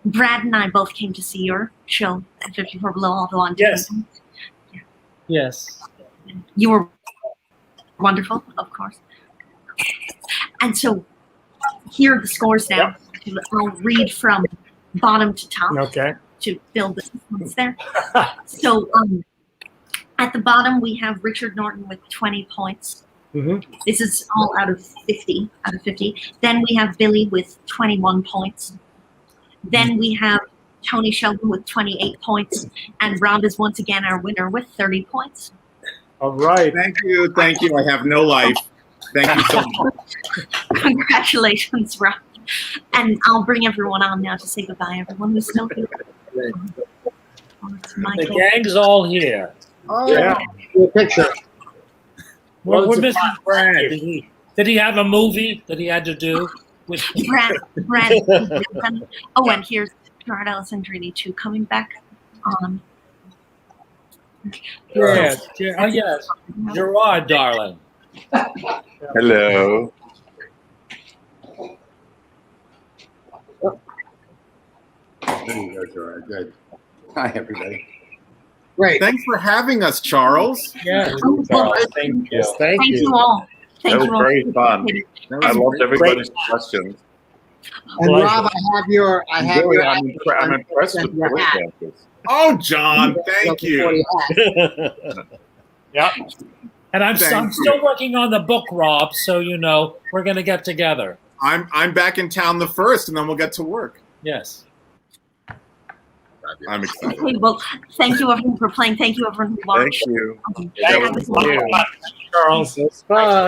Brad and I both came to see your show at 54 Below, although on TV. Yes. You were wonderful, of course. And so here are the scores now. I'll read from bottom to top. Okay. To build the sequence there. So at the bottom, we have Richard Norton with 20 points. This is all out of 50. Then we have Billy with 21 points. Then we have Tony Sheldon with 28 points. And Rob is once again our winner with 30 points. All right. Thank you. I have no life. Thank you so much. Congratulations, Rob. And I'll bring everyone on now to say goodbye, everyone who's still here. The gang's all here. Oh, yeah. Picture. Well, we're missing Brad. Did he have a movie that he had to do? With Brad. Oh, and here's Gerard Alessandrini too, coming back on. Yes. Gerard, darling. Hello. There you go, Gerard. Good. Hi, everybody. Great. Thanks for having us, Charles. Yeah. Thank you. Thank you all. That was very fun. I loved everybody's questions. And Rob, I'm impressed with the dancers. Oh, John, thank you. Yeah. And I'm still working on the book, Rob. So we're going to get together. I'm back in town the 1st, and then we'll get to work. Yes. I'm excited. Okay, well, thank you everyone for playing. Thank you everyone who watched. Thank you. Thank you, Charles. It's fun.